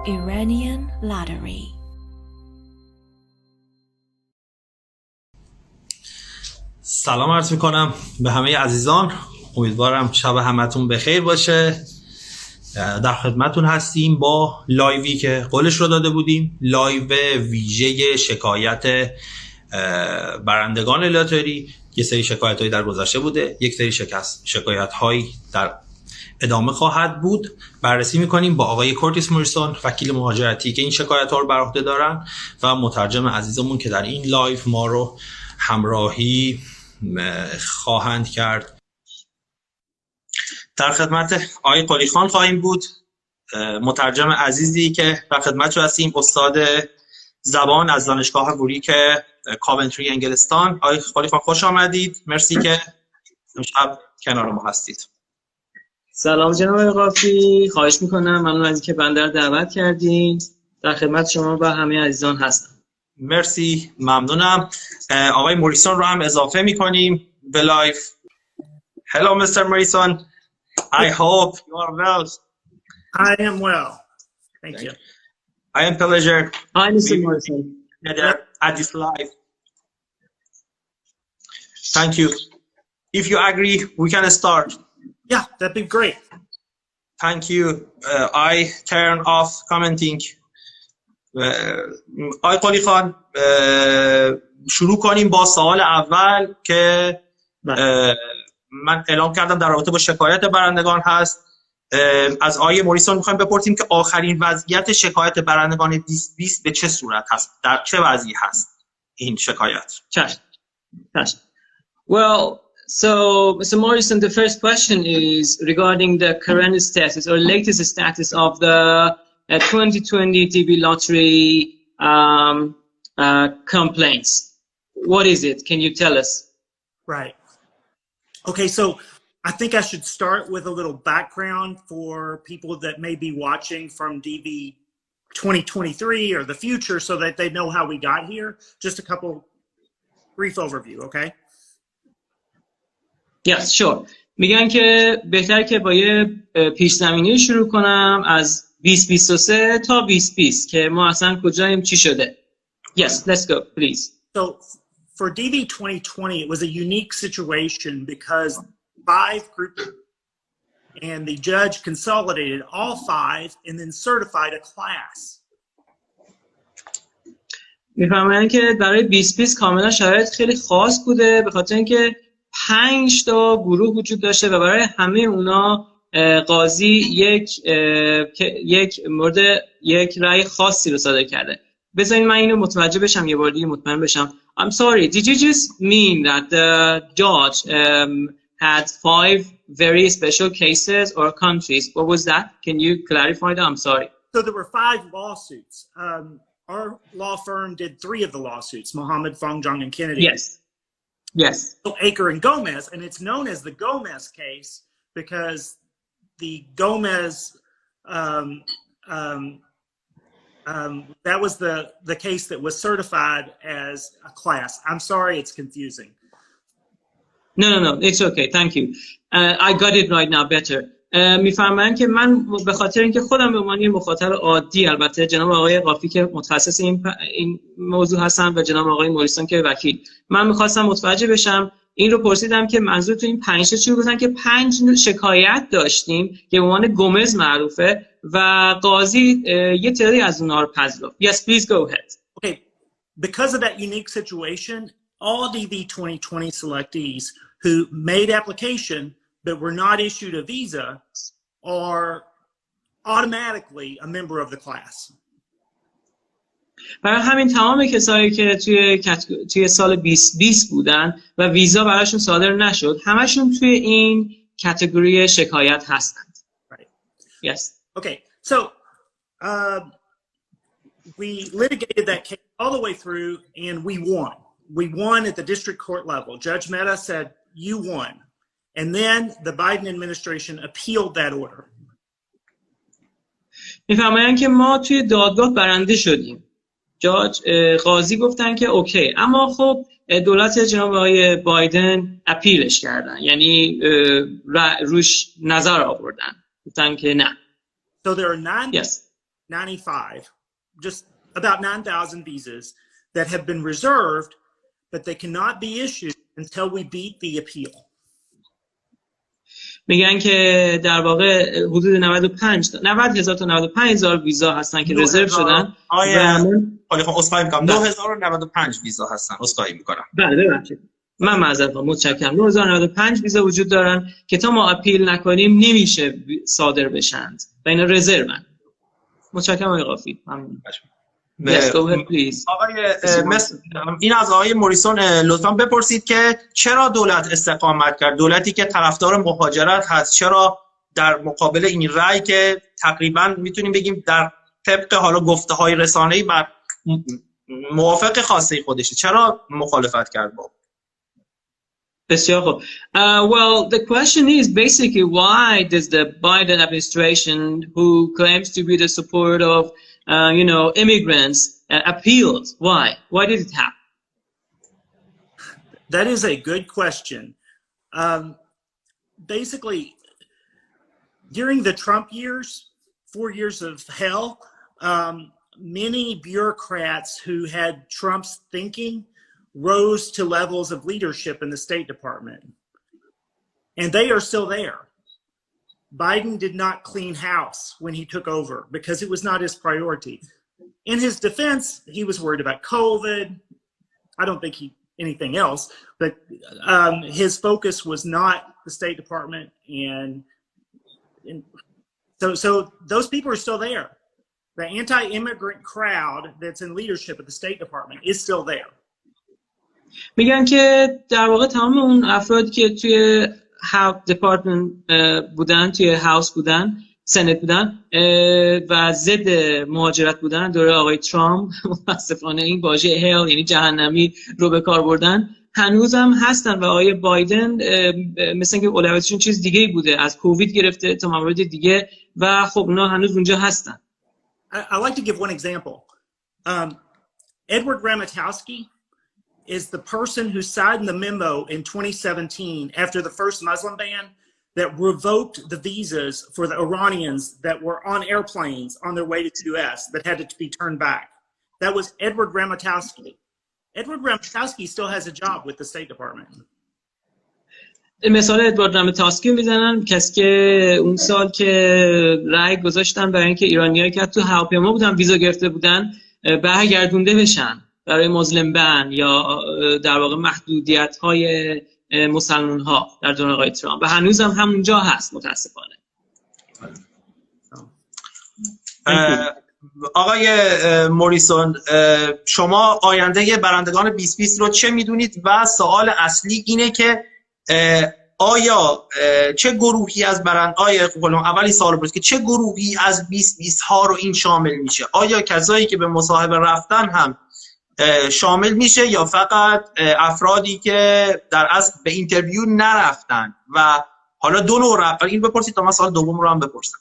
Iranian lottery. سلام عرض میکنم به همه عزیزان. امیدوارم شب همتون بخیر باشه. در خدمتون هستیم با لایوی که قولش رو داده بودیم، لایو ویژه شکایت برندگان لاتاری. یه سری شکایت هایی در گذشته بوده، یک سری شکایت هایی در ادامه خواهد بود. بررسی میکنیم با آقای موریسون، وکیل مهاجرتی که این شکایت ها رو بر عهده دارن و مترجم عزیزمون که در این لایو ما رو همراهی خواهند کرد. در خدمت آقای قلی خان خواهیم بود، مترجم عزیزی که در خدمتش هستیم، استاد زبان از دانشگاه ووریک کاونتری انگلستان. آقای قلی خان خوش آمدید، مرسی که امشب کنار ما هستید. سلام جناب آقای قافی، خواهش میکنم، ممنون از اینکه بنده رو دعوت کردین. در خدمت شما و همه عزیزان هستم. مرسی، ممنونم. آقای موریسون رو هم اضافه میکنیم به لایو. Hello Mr. Morrison, I hope you are well. I am well. Thank you. I am pleasure. Hi Mr. Morrison. At this live. Thank you. If you agree, we can start. Yeah, that'd be great. Thank you. I turn off commenting. آقای قلی خان، شروع کنیم با سوال اول که من اعلام کردم در رابطه با شکایت برندگان هست. از آقای موریسون میخوایم بپرسیم که آخرین وضعیت شکایت برندگان 2020 به چه صورت هست؟ در چه وضعی هست این شکایت؟ چشم. Well, so Mr. Morrison, the first question is regarding the current status or latest status of the 2020 TV lottery complaints. What is it? Can you tell us? Right. Okay, so I think I should start with a little background for people that may be watching from DV 2023 or the future so that they know how we got here. Just a couple brief overview, okay? Yes, sure. میگن که بهتر که با یه پیش زمینه شروع کنم از 2023 تا 2020 که ما اصلا کجاییم، چی شده. Yes, let's go, please. So for DV 2020, it was a unique situation because 5 groups and the judge consolidated all 5 and then certified a class. میفهمن که برای 2020 کاملا شرایط خیلی خاص بوده به خاطر اینکه 5 تا گروه وجود داشته و برای همه اونا قاضی یک مورد یک رأی خاصی رو صادر کرده. بذارین من اینو متوجه بشم، یه بار دیگه مطمئن بشم. I'm sorry, did you just mean that the judge had 5 very special cases or countries? What was that? Can you clarify that? I'm sorry. So there were 5 lawsuits. Our law firm did 3 of the lawsuits, Mohammed, Fong, Jong, and Kennedy. Yes. So Aker and Gomez, and it's known as the Gomez case because the Gomez, that was the case that was certified as a class. I'm sorry, it's confusing. No, it's okay. Thank you. I got it right now better. میفهمن که من به خاطر اینکه خودم به عنوان یه مخاطب عادی، البته جناب آقای قافی که متخصص این موضوع هستن و جناب آقای موریسون که وکیل، من میخواستم متوجه بشم. این رو پرسیدم که منظورتون این 5 تا چی بود؟ گفتن که 5 شکایت داشتیم که به عنوان گومز معروفه و قاضی یه تعدادی از اونها رو پذیرفت. Yes, please go ahead. Okay, because of that unique situation, all DV 2020 selectees who made application but were not issued a visa are automatically a member of the class. برای همین تمام کسایی که توی سال 2020 بودن و ویزا براشون صادر نشد، همشون توی این کاتگوری شکایت هستند. Right. Yes. Okay, so we litigated that case all the way through and we won. We won at the district court level. Judge Mehta said, you won. And then the Biden administration appealed that order. میفهمن که ما توی دادگاه برنده شدیم. قاضی گفتن که اوکی، اما خب دولت جناب آقای بایدن اپیلش کردن، یعنی روش نظر آوردن، گفتن که نه. So there are 9 Yes. 95, just about 9,000 visas that have been reserved, but they cannot be issued until we beat the appeal. میگن که در واقع حدود 90,000 تا 95,000 ویزا هستن که رزرو شدن. خیلی خوب، اسخای میکنم. 9,095 ویزا هستن. اسخای میکنم. بله ببخشید. من معذرت میخوام، متشکرم. 9,095 ویزا وجود دارن که تا ما اپیل نکنیم نمیشه صادر بشند و اینا رزروان. متشکرم آقای قافی. ممنون. Yes, go ahead, please. آقای این از آقای موریسون لطفاً بپرسید که چرا دولت استقامت کرد، دولتی که طرفدار مهاجرت هست، چرا در مقابل این رأی که تقریباً میتونیم بگیم در طبق حالا گفته های رسانه‌ای بر موافق خواسته خودشه، چرا مخالفت کرد با؟ بسیار خوب. Well, the question is basically why does the Biden administration, who claims to be the support of immigrants, appealed? Why did it happen? That is a good question. Basically, during the Trump years, 4 years of hell, many bureaucrats who had Trump's thinking rose to levels of leadership in the State Department. And they are still there. Biden did not clean house when he took over because it was not his priority. In his defense, he was worried about COVID. I don't think anything else, but his focus was not the State Department. And so those people are still there. The anti-immigrant crowd that's in leadership at the State Department is still there. میگن که در واقع تمام اون افرادی که توی دپارتمنت بودن، توی هاوس بودن، سنت بودن و ضد مهاجرت بودن دوره آقای ترامپ، متاسفانه این واژه هل یعنی جهنمی رو به کار بردن، هنوزم هستن و آقای بایدن مثلا که اولویتشون چیز دیگه بوده، از کووید گرفته تا موارد دیگه و خب اونا هنوز اونجا هستن. I like to give one example. Edward Ramatowski is the person who signed the memo in 2017 after the first Muslim ban that revoked the visas for the Iranians that were on airplanes on their way to the US that had to be turned back. That was Edward Ramatowski. Edward Ramatowski still has a job with the State Department. مثال ادوارد راماتاسکی میزنن، کسی که اون سال که رأی گذاشتن برای اینکه ایرانیایی که تو هواپیما بودن ویزا گرفته بودن برگردونده بشن برای مسلم بن یا در واقع محدودیت‌های مسلمان‌ها در دوران آقای ترامپ و هنوزم همونجا هست متاسفانه. آقای موریسون، شما آینده برندگان 2020 رو چه میدونید و سوال اصلی اینه که آیا چه گروهی از اولی سوال پرسید که چه گروهی از 2020 ها رو این شامل میشه؟ آیا کسایی که به مصاحبه رفتن هم شامل میشه یا فقط افرادی که در اصل به اینترویو نرفتن؟ و حالا دو نوع رفتن، این بپرسید تا من سوال دوم رو هم بپرسم.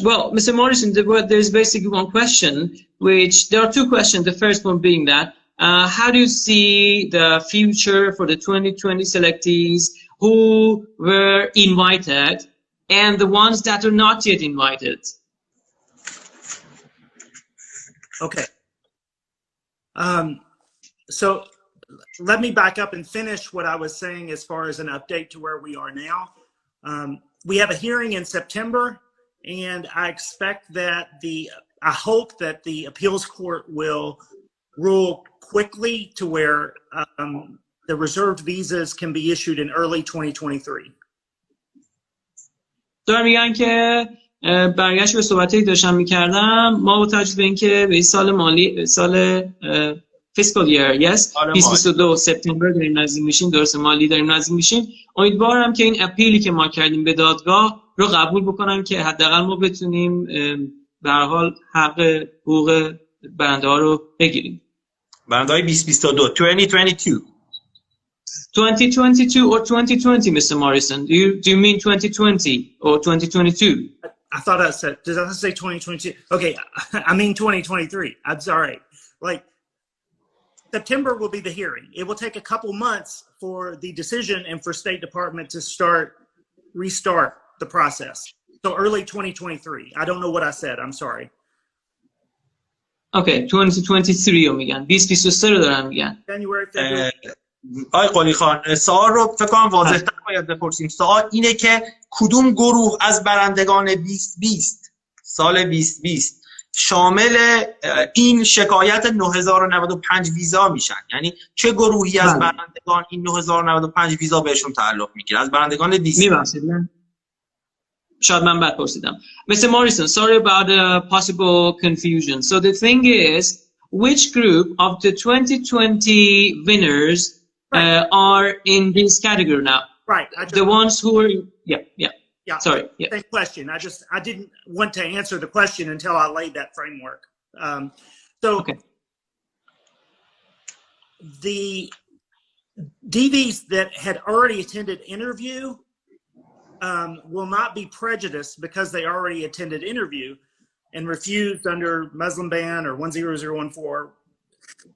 Well, Mr. Morrison, there's basically one question, which there are two questions. The first one being that how do you see the future for the 2020 selectees who were invited and the ones that are not yet invited? Okay. So let me back up and finish what I was saying as far as an update to where we are now. We have a hearing in September, and I expect that I hope that the appeals court will rule quickly to where the reserved visas can be issued in early 2023. دارم میگن که برگشت به صحبتی داشتم میکردم، ما با توجه به اینکه به این سال مالی سال فیسکال ایر 2022 سپتامبر داریم نزدیک میشیم، درست مالی داریم نزدیک میشیم، امیدوارم که این اپیلی که ما کردیم به دادگاه رو قبول بکنن که حداقل ما بتونیم به هر حال حق حقوق برنده ها رو بگیریم. برنده های 2022 2022 or 2020, Mr. Morrison? Do you mean 2020 or 2022? I thought I said, did I say 2022? Okay, I mean 2023. I'm sorry. Like, September will be the hearing. It will take a couple months for the decision and for State Department to restart the process. So early 2023. I don't know what I said. I'm sorry. Okay, 2023 رو میگن. 2023 رو دارن میگن. January, February. آقای قلی خان، سوال رو فکر کنم واضح‌تر باید بپرسیم. سوال اینه که کدوم گروه از برندگان 2020 سال 2020 شامل این شکایت 9095 ویزا میشن؟ یعنی چه گروهی از برندگان این 9095 ویزا بهشون تعلق میگیره از برندگان 2020؟ شاید من بد پرسیدم. Mr. Morrison, sorry about the possible confusion. So the thing is, which group of the 2020 winners are in this category now? Right. The ones who are, yeah. Sorry. Yeah. Same question. I didn't want to answer the question until I laid that framework. Okay. The DVs that had already attended interview will not be prejudiced because they already attended interview and refused under Muslim ban or 10014.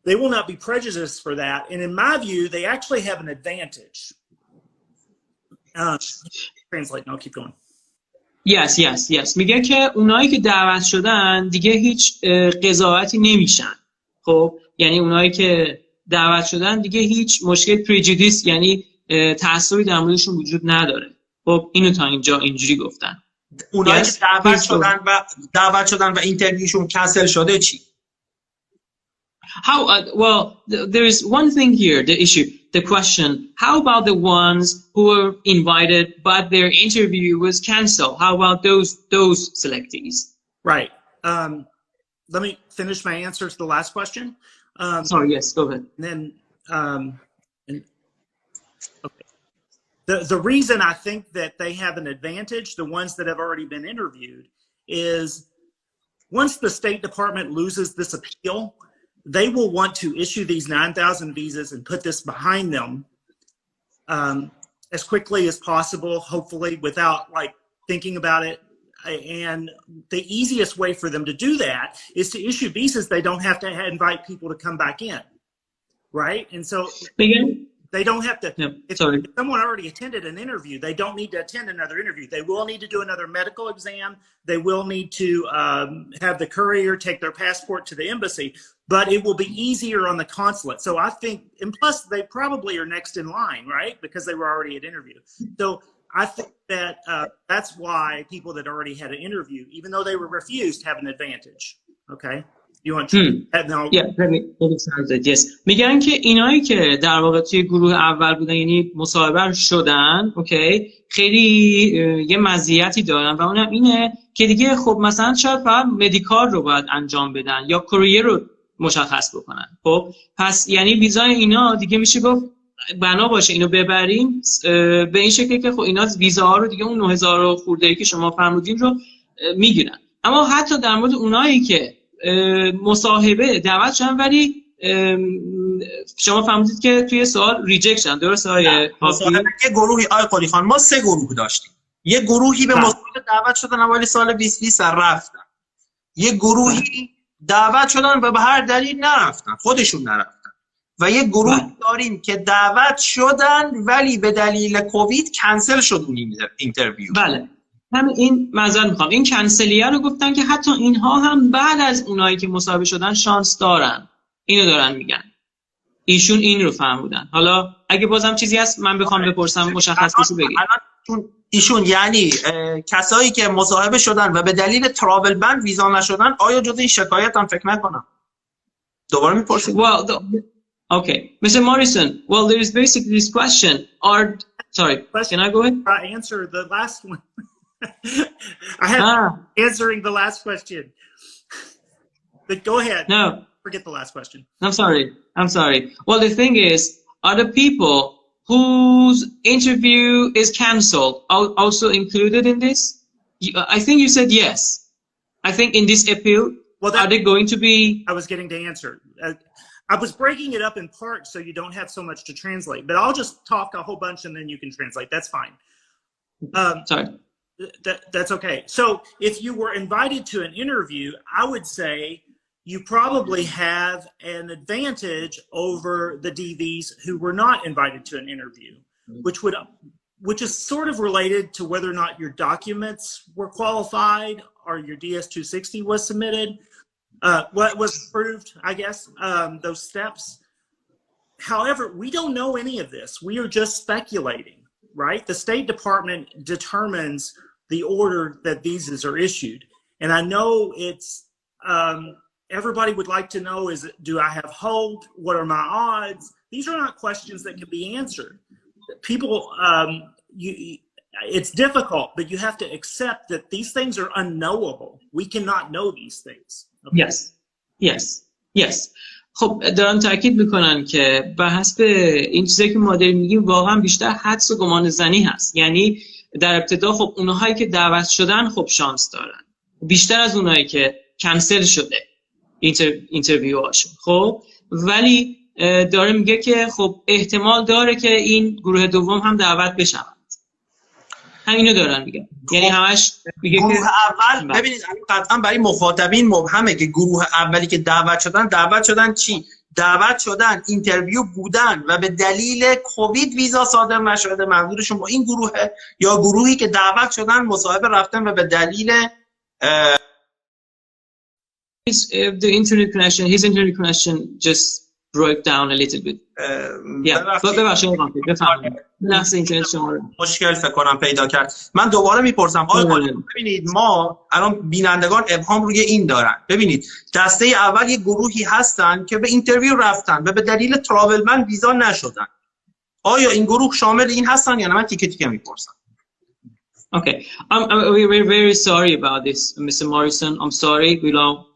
They will not be prejudiced for that. And in my view, they actually have an advantage. Translate, and I'll keep going. Yes. میگه که اونایی که دعوت شدن دیگه هیچ قضاوتی نمیشن. خب یعنی اونایی که دعوت شدن دیگه هیچ مشکل پریجودیس یعنی تعصبی در موردشون وجود نداره. خب اینو تا اینجا اینجوری گفتن. اونایی که دعوت شدن و اینترویوشون کنسل شده چی؟ Well, there is one thing here, the issue, the question, how about the ones who were invited but their interview was canceled? How about those selectees? Right. Let me finish my answer to the last question. Sorry, yes, go ahead. And then, okay. The reason I think that they have an advantage, the ones that have already been interviewed, is once the State Department loses this appeal, they will want to issue these 9,000 visas and put this behind them as quickly as possible, hopefully, without like thinking about it. And the easiest way for them to do that is to issue visas. They don't have to invite people to come back in, right? And so they don't have to. If someone already attended an interview, they don't need to attend another interview. They will need to do another medical exam. They will need to have the courier take their passport to the embassy, but it will be easier on the consulate. So I think, and plus they probably are next in line, right? Because they were already at interview. So I think that that's why people that already had an interview, even though they were refused, have an advantage. Okay. You want to now? Yeah, let me translate. Yes. میگن که اینایی که در واقع توی گروه اول بودن یعنی مصاحبه شدن، اوکی، خیلی یه مزیتی دارن و اونم اینه که دیگه خب مثلا شاید فقط مدیکال رو باید انجام بدن یا کوریر رو مشخص بکنن. خب پس یعنی ویزای اینا دیگه میشه گفت بنا باشه اینو ببریم به این شکلی که خب اینا ویزاها رو دیگه اون 9000 خورده‌ای که شما فرمودین رو میگیرن. اما حتی در مورد اونایی که مصاحبه دعوت شدن ولی شما فهمیدید که توی سوال ریجکت شدن، درسته آقای مصاحبه یه گروهی آقای قلی خان ما 3 گروه داشتیم. یه گروهی به مصاحبه دعوت شدن اوایل سال 2020 رفتن. یه گروهی دعوت شدن و به هر دلیل نرفتن، خودشون نرفتن. و یه گروه داریم که دعوت شدن ولی به دلیل کووید کنسل شد اون اینترویو. بله. همین این معذرت میخوام این کنسلیه رو گفتن که حتی اینها هم بعد از اونایی که مصاحبه شدن شانس دارن. اینو دارن میگن. ایشون این رو فهمیدن. حالا اگه بازم چیزی هست من بخوام بپرسم مشخص بشه بگید. ایشون یعنی کسایی که مصاحبه شدن و به دلیل تراول بند ویزا نشدن آیا جزء این شکایت هم فکر نکنم؟ دوباره میپرسید. Okay, Mr. Morrison. Well, there is basically this question. Can I go ahead? I answer the last one. I had answering the last question. But go ahead. No. Forget the last question. I'm sorry. Well, the thing is, are the people whose interview is canceled also included in this? I think you said yes. I think in this appeal, are they going to be... I was getting to answer. I was breaking it up in parts so you don't have so much to translate. But I'll just talk a whole bunch and then you can translate. That's fine. Sorry. That's okay. So if you were invited to an interview, I would say you probably have an advantage over the DVs who were not invited to an interview, which would which is sort of related to whether or not your documents were qualified or your DS-260 was submitted, what was approved, I guess, those steps. However, we don't know any of this. We are just speculating, right? The State Department determines the order that visas are issued. And I know it's, everybody would like to know, do I have hold? What are my odds? These are not questions that can be answered. People, it's difficult, but you have to accept that these things are unknowable. We cannot know these things. Okay? Yes. خب دارن تاکید میکنن که به حسب این چیزایی که ما داریم میگیم واقعا بیشتر حدس و گمان زنی هست. یعنی در ابتدا خب اونهایی که دعوت شدن خب شانس دارن بیشتر از اونهایی که کنسل شده اینترویو هاشون. خب ولی داره میگه که خب احتمال داره که این گروه دوم هم دعوت بشن. همینو دارن میگن. یعنی همش میگه گروه که اول ببینید قطعا برای مخاطبین مبهمه که گروه اولی که دعوت شدن چی؟ دعوت شدن، اینترویو بودن و به دلیل کووید ویزا صادر نشده. منظورشون با این گروهه یا گروهی که دعوت شدن مصاحبه رفتن و به دلیل his internet connection just broke down a little bit. مشکل فکر کنم پیدا کرد. من دوباره میپرسم آقای ببینید ما الان بینندگان ابهام روی این دارن. ببینید دسته اول یک گروهی هستن که به اینترویو رفتن و به دلیل تراول بن ویزا نشدن. آیا این گروه شامل این هستن یا نه؟ من تیکه تیکه میپرسم. Okay, we're very sorry about this, Mr. Morrison. I'm sorry.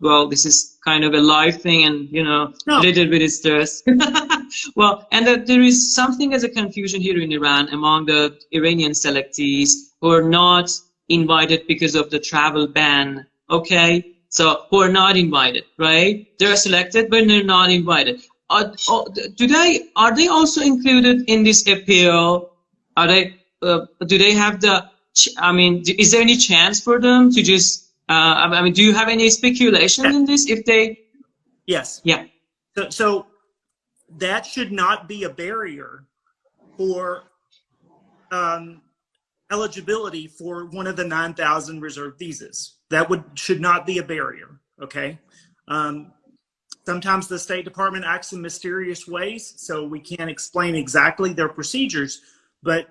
Well, this is kind of a live thing, and a little bit of stress. Well, and there is something as a confusion here in Iran among the Iranian selectees who are not invited because of the travel ban. Okay, so who are not invited, right? They're selected, but they're not invited. Are they also included in this appeal? Are they? Do they have the? I mean, is there any chance for them to just, do you have any speculation in this if they? Yes. Yeah. So that should not be a barrier for eligibility for one of the 9,000 reserved visas. That should not be a barrier, okay? Sometimes the State Department acts in mysterious ways, so we can't explain exactly their procedures, but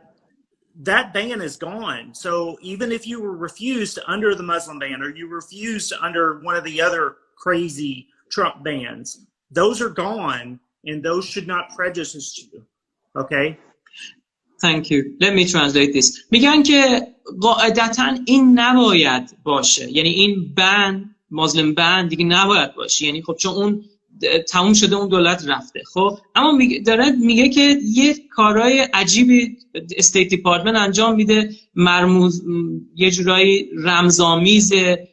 that ban is gone. So even if you were refused under the Muslim ban or you refused under one of the other crazy Trump bans, those are gone and those should not prejudice you. Okay? Thank you. Let me translate this. میگن که قاعدتاً این نباید باشه. یعنی این بن، مسلم بن دیگه نباید باشه. یعنی خب چون اون تموم شده، اون دولت رفته. خب اما داره میگه که یه کارهای عجیبی استیت دیپارتمنت انجام میده، مرموز یه جورایی رمزآمیزه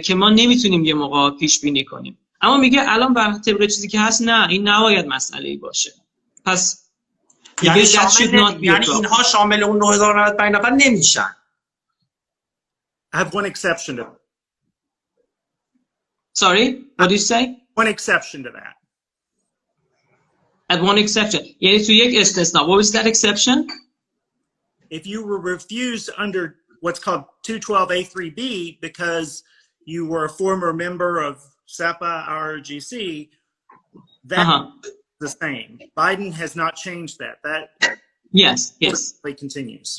که ما نمیتونیم یه موقع پیش بینی کنیم. اما میگه الان بر طبق چیزی که هست نه، این نباید مسئله‌ای باشه. پس یعنی اینها شامل اون 9095 نفر نمیشن. I have one exception to that. Sorry, what did you say? One exception to that. At one exception. یعنی تو یک استثنا. What was that exception? If you were refused under what's called 212A3B because you were a former member of SEPA RGC, that's the same. Biden has not changed that. That yes. continues.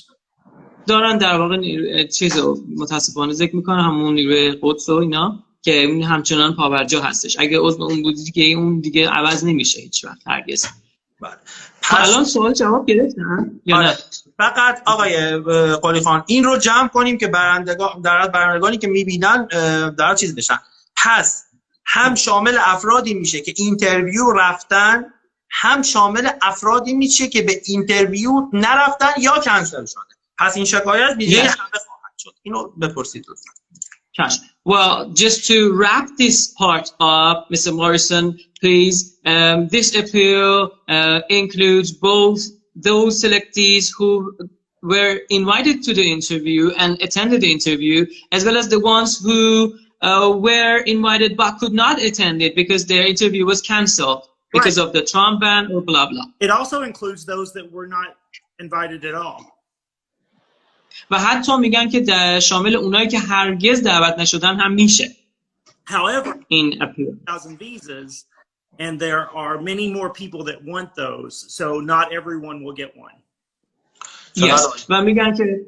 دارن در واقع چیزو متاسفانه ذکر میکنن، همون نیروی قدس و اینا که این همچنان پابرجا هستش. اگه عضو اون بودی که اون دیگه عوض نمیشه هیچ وقت هرگز. بله. الان سوال جواب گرفتن یا نه؟ فقط آقای قلی خان این رو جمع کنیم که برندگانی که میبینن در چیز بشن. پس هم شامل افرادی میشه که اینترویو رفتن، هم شامل افرادی میشه که به اینترویو نرفتن یا کنسل شده. پس این شکایت بیجای همه خواهد شد. اینو بپرسید لطفا. Gosh. Well, just to wrap this part up, Mr. Morrison, please, this appeal includes both those selectees who were invited to the interview and attended the interview, as well as the ones who were invited but could not attend it because their interview was cancelled because of the Trump ban or blah, blah. It also includes those that were not invited at all. و حتی میگن که شامل اونایی که هرگز دعوت نشدن هم میشه. However, این اپیل 1,000 visas, and there are many more people that want those, so not everyone will get one. yes. و میگن که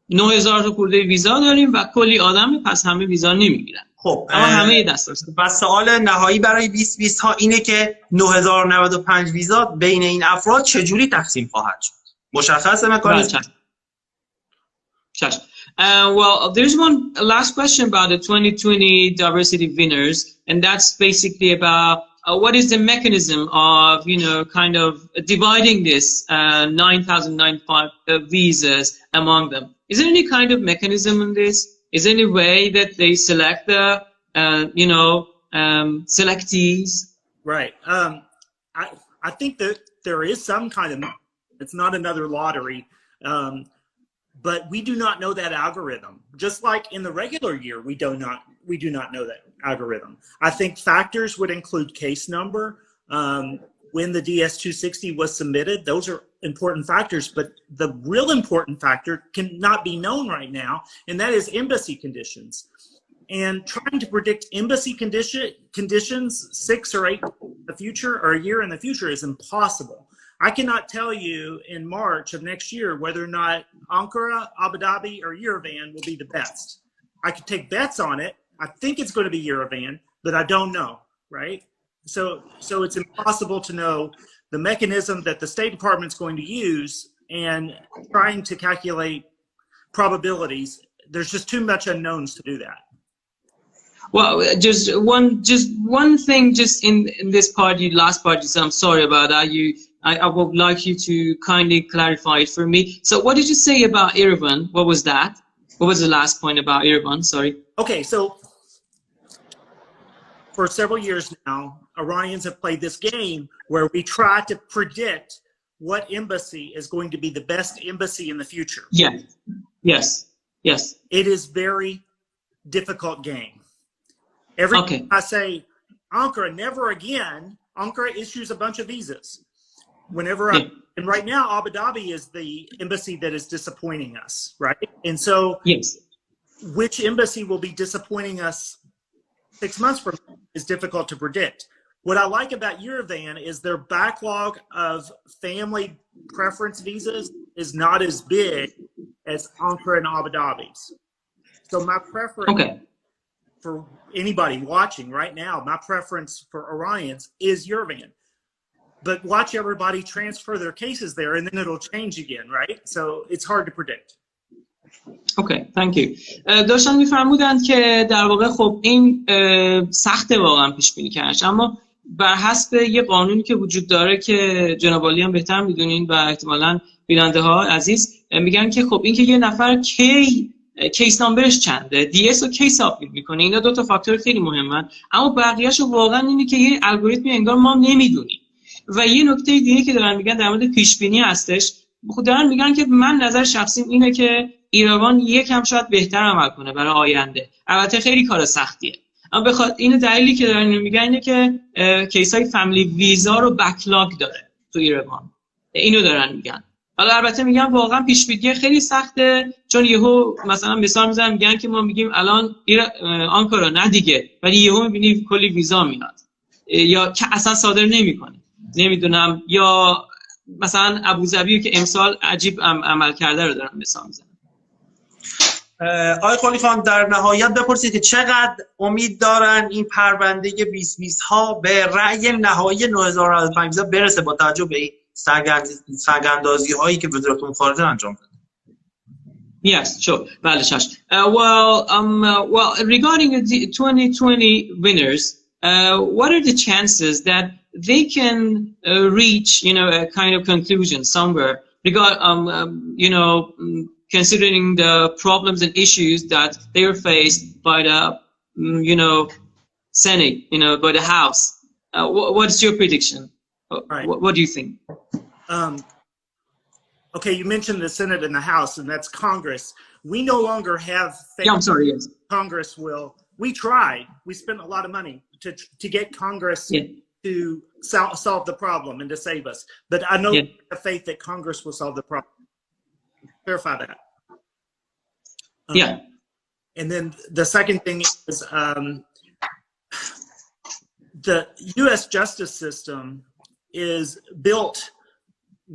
9,000 تا خورده ویزا داریم و کلی آدم، پس همه ویزا نمیگیرن. خب اما همه دست داشتن. و سوال نهایی برای 2020 ها اینه که 9,095 ویزا بین این افراد چجوری تقسیم خواهد شد؟ مشخصه مکانیزم؟ Well, there's one last question about the 2020 diversity winners, and that's basically about what is the mechanism of, kind of dividing this 9,095 visas among them. Is there any kind of mechanism in this? Is there any way that they select the, selectees? Right. I think that there is some kind of, it's not another lottery, but we do not know that algorithm. Just like in the regular year, we do not know that algorithm. I think factors would include case number. When the DS-260 was submitted, those are important factors, but the real important factor cannot be known right now, and that is embassy conditions. And trying to predict embassy conditions 6 or 8 in the future, or a year in the future, is impossible. I cannot tell you in March of next year whether or not Ankara, Abu Dhabi, or Yerevan will be the best. I could take bets on it. I think it's going to be Yerevan, but I don't know, right? So it's impossible to know the mechanism that the State Department is going to use, and trying to calculate probabilities. There's just too much unknowns to do that. Well, just one thing, just in this part, last part, so I'm sorry about that. I would like you to kindly clarify it for me. So what did you say about Eirovan? What was that? What was the last point about Eirovan? Sorry. Okay, so for several years now, Iranians have played this game where we try to predict what embassy is going to be the best embassy in the future. Yes. It is very difficult game. Every time I say Ankara, never again, Ankara issues a bunch of visas. And right now, Abu Dhabi is the embassy that is disappointing us, right? And so, which embassy will be disappointing us 6 months from now is difficult to predict. What I like about Yerevan is their backlog of family preference visas is not as big as Ankara and Abu Dhabi's. So my preference for anybody watching right now, my preference for Iranians is Yerevan. But watch everybody transfer their cases there, and then it'll change again, right? So it's hard to predict. Okay, thank you. داشتن میفرمودند که در واقع خب این سخته واقعا پیش بینی کردنش، اما بر حسب یه قانونی که وجود داره که جناب عالی هم بهتر میدونین و احتمالاً بیننده ها عزیز میگن که خب این که یه نفر کیس نامبرش چنده، دی اس رو کی سابمیت میکنه، اینا 2 تا فاکتور خیلی مهمن، اما بقیه‌شو واقعا اینه که یه الگوریتمی انگار ما نمیدونیم. و یه نکته دیگه که دارن میگن در مورد پیش بینی هستش، خود دارن میگن که من نظر شخصیم اینه که ایروان یکم شاید بهتر عمل کنه برای آینده. البته خیلی کار سختیه، اما بخاطر این دلیلی که دارن میگن اینه که کیسای فامیلی ویزا رو بکلاگ داره تو ایروان. اینو دارن میگن. حالا البته میگن واقعا پیش بینی خیلی سخته، چون یهو مثلا مثال میزنن میگن که ما میگیم الان آنکارا نه دیگه، ولی یهو میبینی کلی ویزا میاد یا که اصلا صادر نمیکنه. نمیدونم، یا مثلا ابوظبی که امسال عجیب عمل کرده رو دارن مثال میزنن. آقای قلی خان در نهایت بپرسید که چقدر امید دارن این پرونده 2020 ها به رأی نهایی 9,095 برسه با توجه به این سرگرداندازی هایی که وزارت امور خارجه انجام داده؟ Yes, sure. بله چشم. Well, regarding the 2020 winners, what are the chances that they can reach, a kind of conclusion somewhere, considering the problems and issues that they are faced by the, Senate, by the House. What's your prediction? Right. What do you think? Okay, you mentioned the Senate and the House, and that's Congress. We no longer have. I'm sorry. Yes. Congress will. We tried. We spent a lot of money to get Congress to solve the problem and to save us. But I know we have faith that Congress will solve the problem. Clarify that. Yeah. And then the second thing is the U.S. justice system is built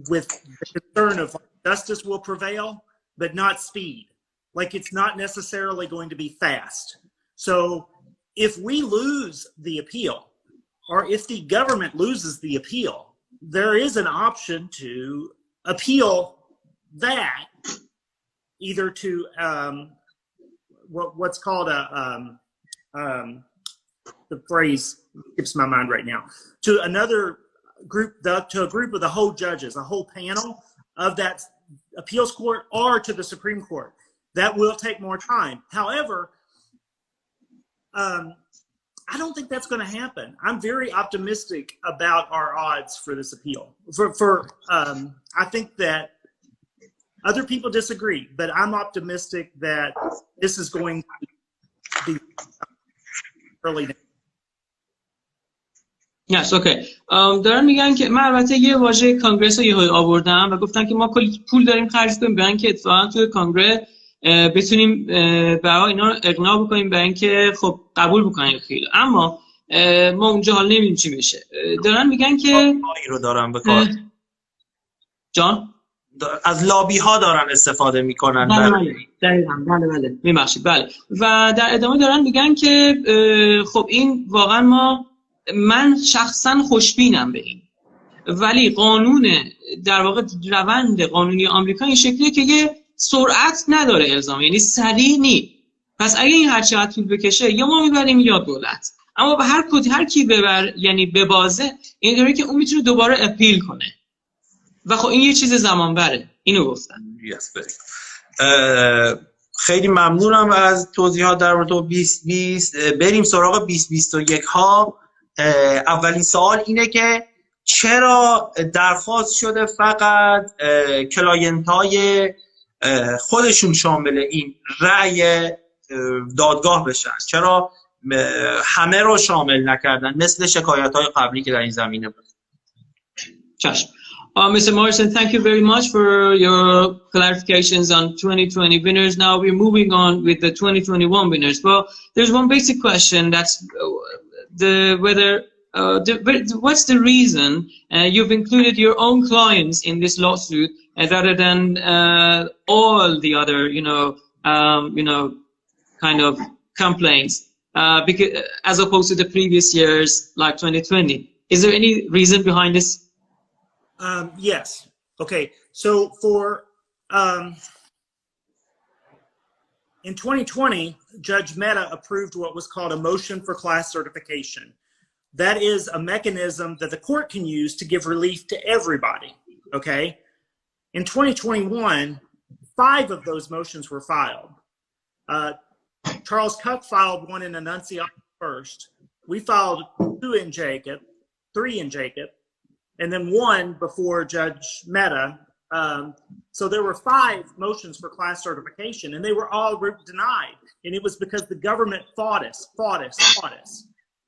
with the concern of justice will prevail, but not speed. Like, it's not necessarily going to be fast. So if we lose the appeal, or if the government loses the appeal, there is an option to appeal that either to what's called the phrase skips my mind right now, to another group, to a group of the whole judges, a whole panel of that appeals court, or to the Supreme Court. That will take more time. However, I don't think that's going to happen. I'm very optimistic about our odds for this appeal. I think that other people disagree, but I'm optimistic that this is going to be early. Yes, okay. دارن میگن که من البته یه واژه کانگرس رو یهو آوردم و گفتن که ما کلی پول داریم خرج کنیم برای اینکه اتفاقا توی کانگرس بتونیم برای اینا رو اقناع بکنیم برای اینکه خب قبول بکنیم خیلی. اما ما اونجا حال نمیدونیم چی میشه. دارن میگن که آقای رو دارن به کار. جان از لابی ها دارن استفاده میکنن. بله میبخشید. بله. و در ادامه دارن میگن که خب این واقعا من شخصا خوشبینم به این، ولی قانون در واقع روند قانونی آمریکا این شکلیه که یه سرعت نداره الزام، یعنی سریع نی. پس اگه این هر چقدر طول بکشه یا ما میبریم یا دولت، اما به هر کی یعنی ببازه این داره که اون میتونه دوباره اپیل کنه و خب این یه چیز زمان بره. اینو گفتن. خیلی ممنونم از توضیحات در مورد 2020. بریم سراغ 2021 ها. اولین سوال اینه که چرا درخواست شده فقط کلاینت های خودشون شامل این رأی دادگاه بشن؟ چرا همه رو شامل نکردن مثل شکایت های قبلی که در این زمینه بود؟ چشم. Mr. Morrison, thank you very much for your clarifications on 2020 winners. Now we're moving on with the 2021 winners. Well, there's one basic question, that's what's the reason you've included your own clients in this lawsuit rather than all the other, kind of complaints, because as opposed to the previous years like 2020? Is there any reason behind this? Yes. Okay. So for in 2020, Judge Mehta approved what was called a motion for class certification. That is a mechanism that the court can use to give relief to everybody. Okay. In 2021, 5 of those motions were filed. Charles Cuck filed one in Annunciation first. We filed 2 in Jacob, 3 in Jacob, and then 1 before Judge Mehta. So there were 5 motions for class certification, and they were all denied. And it was because the government fought us.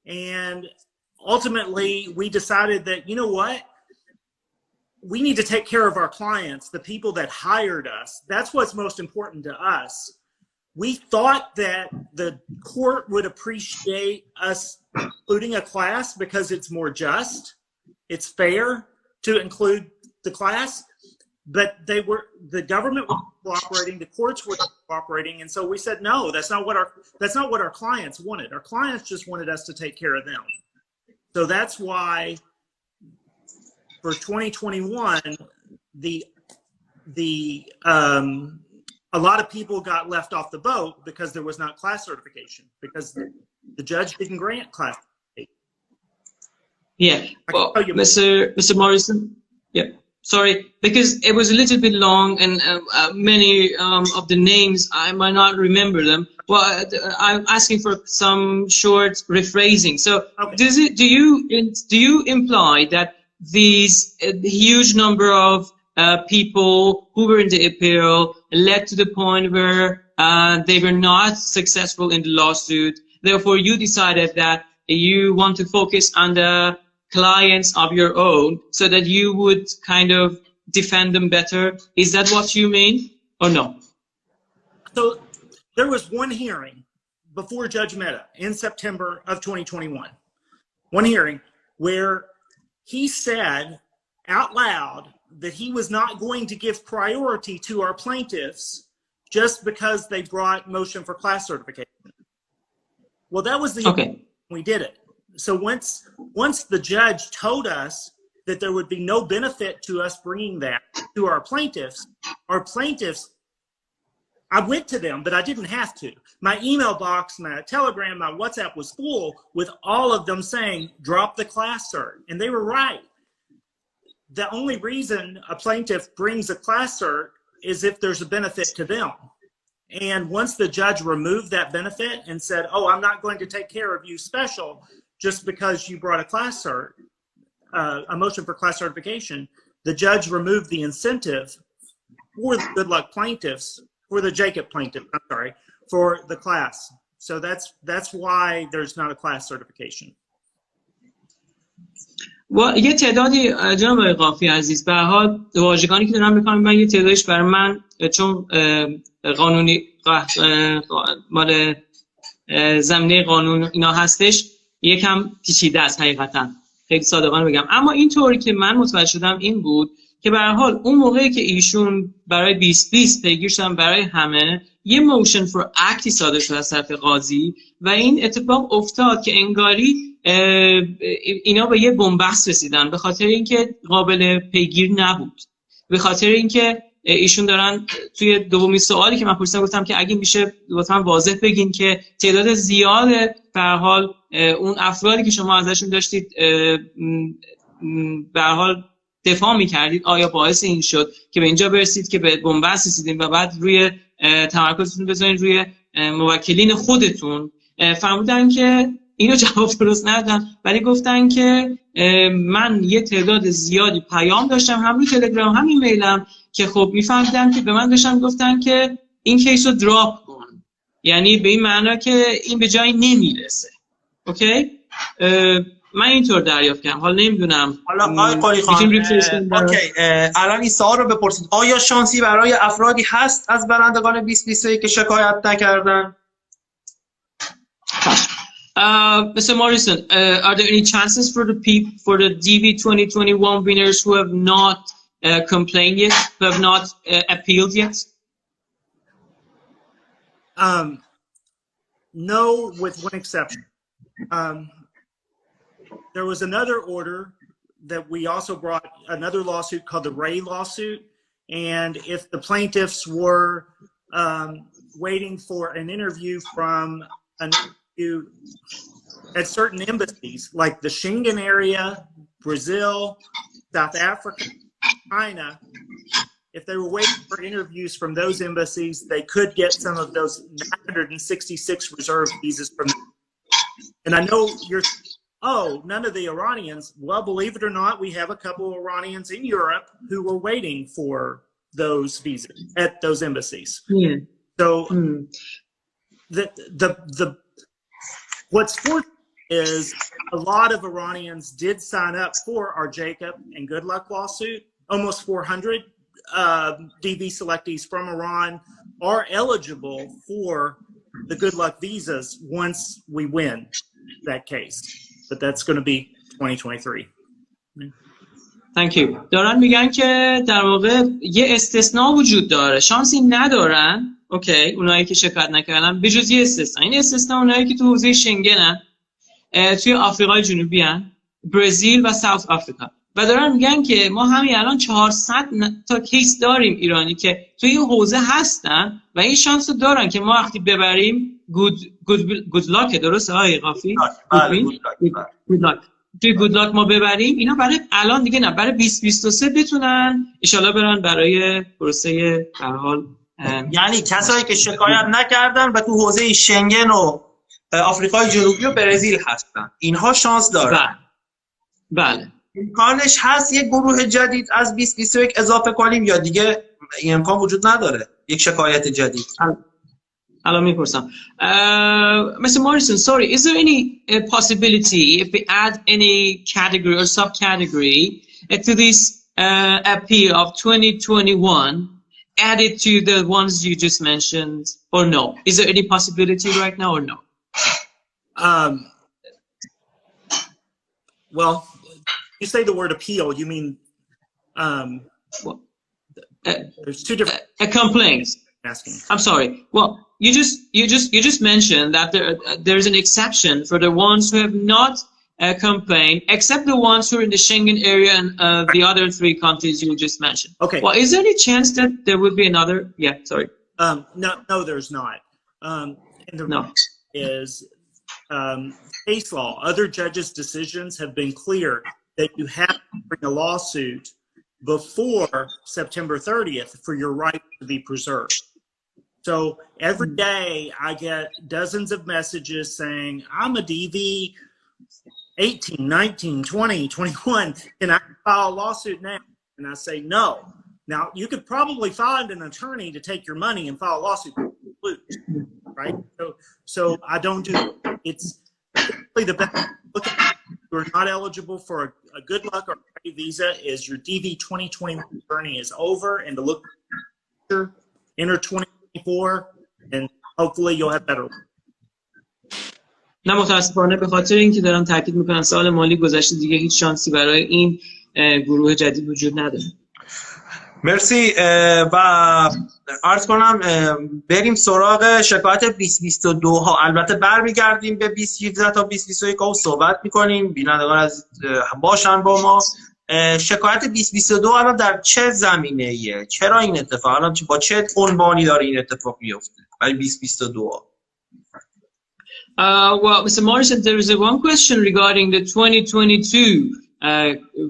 And ultimately, we decided that, you know what? We need to take care of our clients, the people that hired us. That's what's most important to us. We thought that the court would appreciate us including a class because it's more just. It's fair to include the class, but the government was cooperating, the courts were cooperating, and so we said no. That's not what our clients wanted. Our clients just wanted us to take care of them. So that's why for 2021, a lot of people got left off the boat because there was not class certification, because the judge didn't grant class certification. Yeah, well, Mr. Morrison, yeah, sorry, because it was a little bit long and many of the names, I might not remember them. Well, I'm asking for some short rephrasing. So okay. Do you imply that these huge number of people who were in the appeal led to the point where they were not successful in the lawsuit? Therefore, you decided that you want to focus on the clients of your own so that you would kind of defend them better. Is that what you mean or no? So there was one hearing before Judge Mehta in September of 2021. One hearing where he said out loud that he was not going to give priority to our plaintiffs just because they brought motion for class certification. Well, that was the we did it. So once the judge told us that there would be no benefit to us bringing that to our plaintiffs, I went to them, but I didn't have to. My email box, my Telegram, my WhatsApp was full with all of them saying, drop the class cert. And they were right. The only reason a plaintiff brings a class cert is if there's a benefit to them. And once the judge removed that benefit and said, oh, I'm not going to take care of you special just because you brought a class cert, a motion for class certification, the judge removed the incentive for the good luck plaintiffs, for the Jacob plaintiff, I'm sorry, for the class. So that's why there's not a class certification. و یه تعدادی جناب آقای قافی عزیز، به هر حال واژگانی که دارم می‌کنم من یه تعدادش برای من چون قانونی مال زمینه قانون اینا هستش یکم پیچیده است حقیقتا، خیلی صادقانه بگم. اما این طوری که من متوجه شدم این بود که به هر حال اون موقعی که ایشون برای 2020 پیگیر شدن برای همه یه موشن فور اکتی صادر شد از طرف قاضی و این اتفاق افتاد که انگاری اینا به یه بنبست رسیدن به خاطر اینکه قابل پیگیر نبود، به خاطر اینکه ایشون دارن توی دومین سوالی که من پرسیدم گفتم که اگه میشه لطفاً واضح بگین که تعداد زیاد به هر حال اون افرادی که شما ازشون داشتید به هر حال دفاع می‌کردید آیا باعث این شد که به اینجا برسید که به بنبست رسیدین و بعد روی تمرکزتون بذارین روی موکلین خودتون. فرمودن که اینو جواب درست ندادن ولی گفتن که من یه تعداد زیادی پیام داشتم هم روی تلگرام هم ایمیلم که خب میفهمیدم که به من داشتن گفتن که این کیس رو دراپ کن، یعنی به این معنا که این به جایی نمیرسه. اوکی؟ من اینطور دریافت کردم. حالا نمیدونم. حالا آقای قلی خان اوکی الان این سوال رو بپرسید آیا شانسی برای افرادی هست از برندگان 2021 که شکایت نکردن؟ Mr. Morrison, are there any chances for the DV 2021 winners who have not complained yet, who have not appealed yet? No, with one exception. There was another order that we also brought another lawsuit called the Ray lawsuit, and if the plaintiffs were waiting for an interview from an at certain embassies like the Schengen area, Brazil, South Africa, China, if they were waiting for interviews from those embassies, they could get some of those 966 reserved visas from them. And I know you're, oh, none of the Iranians. Well, believe it or not, we have a couple of Iranians in Europe who were waiting for those visas at those embassies. Yeah. So the what's fortunate is a lot of Iranians did sign up for our Jacob and Good Luck lawsuit. Almost 400 DV selectees from Iran are eligible for the Good Luck visas once we win that case. But that's going to be 2023. Thank you. دارن میگن که در واقع یه استثناء وجود داره. شانسی ندارن. اوکی، اونایی که شکایت نکردن به جز یه استثناء. این استثناء اونایی که تو حوزه شنگنن، توی آفریقای جنوبی هن، برزیل و ساوت آفریقا. و دارن میگن که ما همین الان 400 تا کیس داریم ایرانی که توی این حوزه هستن و این شانس رو دارن که ما وقتی ببریم گود لاک، درسته آقای قافی؟ گود لاک. توی گود لاک ما ببریم اینا برای الان دیگه نه، برای 2023 بتونن ان شاءالله برن برای پروسه به هر حال. یعنی کسایی که شکایت نکردن و تو حوزه شنگن و آفریقای جنوبی و برزیل هستن اینها شانس دارن. بله. امکانش هست یک گروه جدید از 2021 اضافه کنیم یا دیگه این امکان وجود نداره یک شکایت جدید؟ الان میپرسم. Mr. Morrison, sorry, is there any possibility if we add any category or subcategory to this appeal of 2021 add it to the ones you just mentioned, or no? Is there any possibility right now, or no? Well, you say the word appeal, you mean Well, there's two different a complaint. asking. I'm sorry. Well, you just mentioned that there's an exception for the ones who have not complained, except the ones who are in the Schengen area and the other 3 countries you just mentioned. Okay. Well, is there any chance that there would be another? Yeah, sorry. No, there's not. And the No. is case law. Other judges' decisions have been clear that you have to bring a lawsuit before September 30th for your right to be preserved. So every day I get dozens of messages saying, I'm a DV 18, 19, 20, 21. Can I file a lawsuit now? And I say, no. Now, you could probably find an attorney to take your money and file a lawsuit, right? So I don't do it. It's typically the best. Look at you're not eligible for a good luck or a visa is your DV 2021 journey is over, and to look enter 2024, and hopefully you'll have better. نه متاسفانه به خاطر اینکه دارم تاکید میکنم سال مالی گذشته دیگه هیچ شانسی برای این گروه جدید وجود نداره. مرسی و عرض کنم بریم سراغ شکایت 2022 ها. البته برمیگردیم به 2017 تا 2021 و صحبت میکنیم. بینندگان از باشن با ما. شکایت 2022 الان در چه زمینه ایه؟ چرا این اتفاق الان با چه عنوانی داره این اتفاق میفته برای 2022 ها؟ Well, Mr. Morrison, there is one question regarding the 2022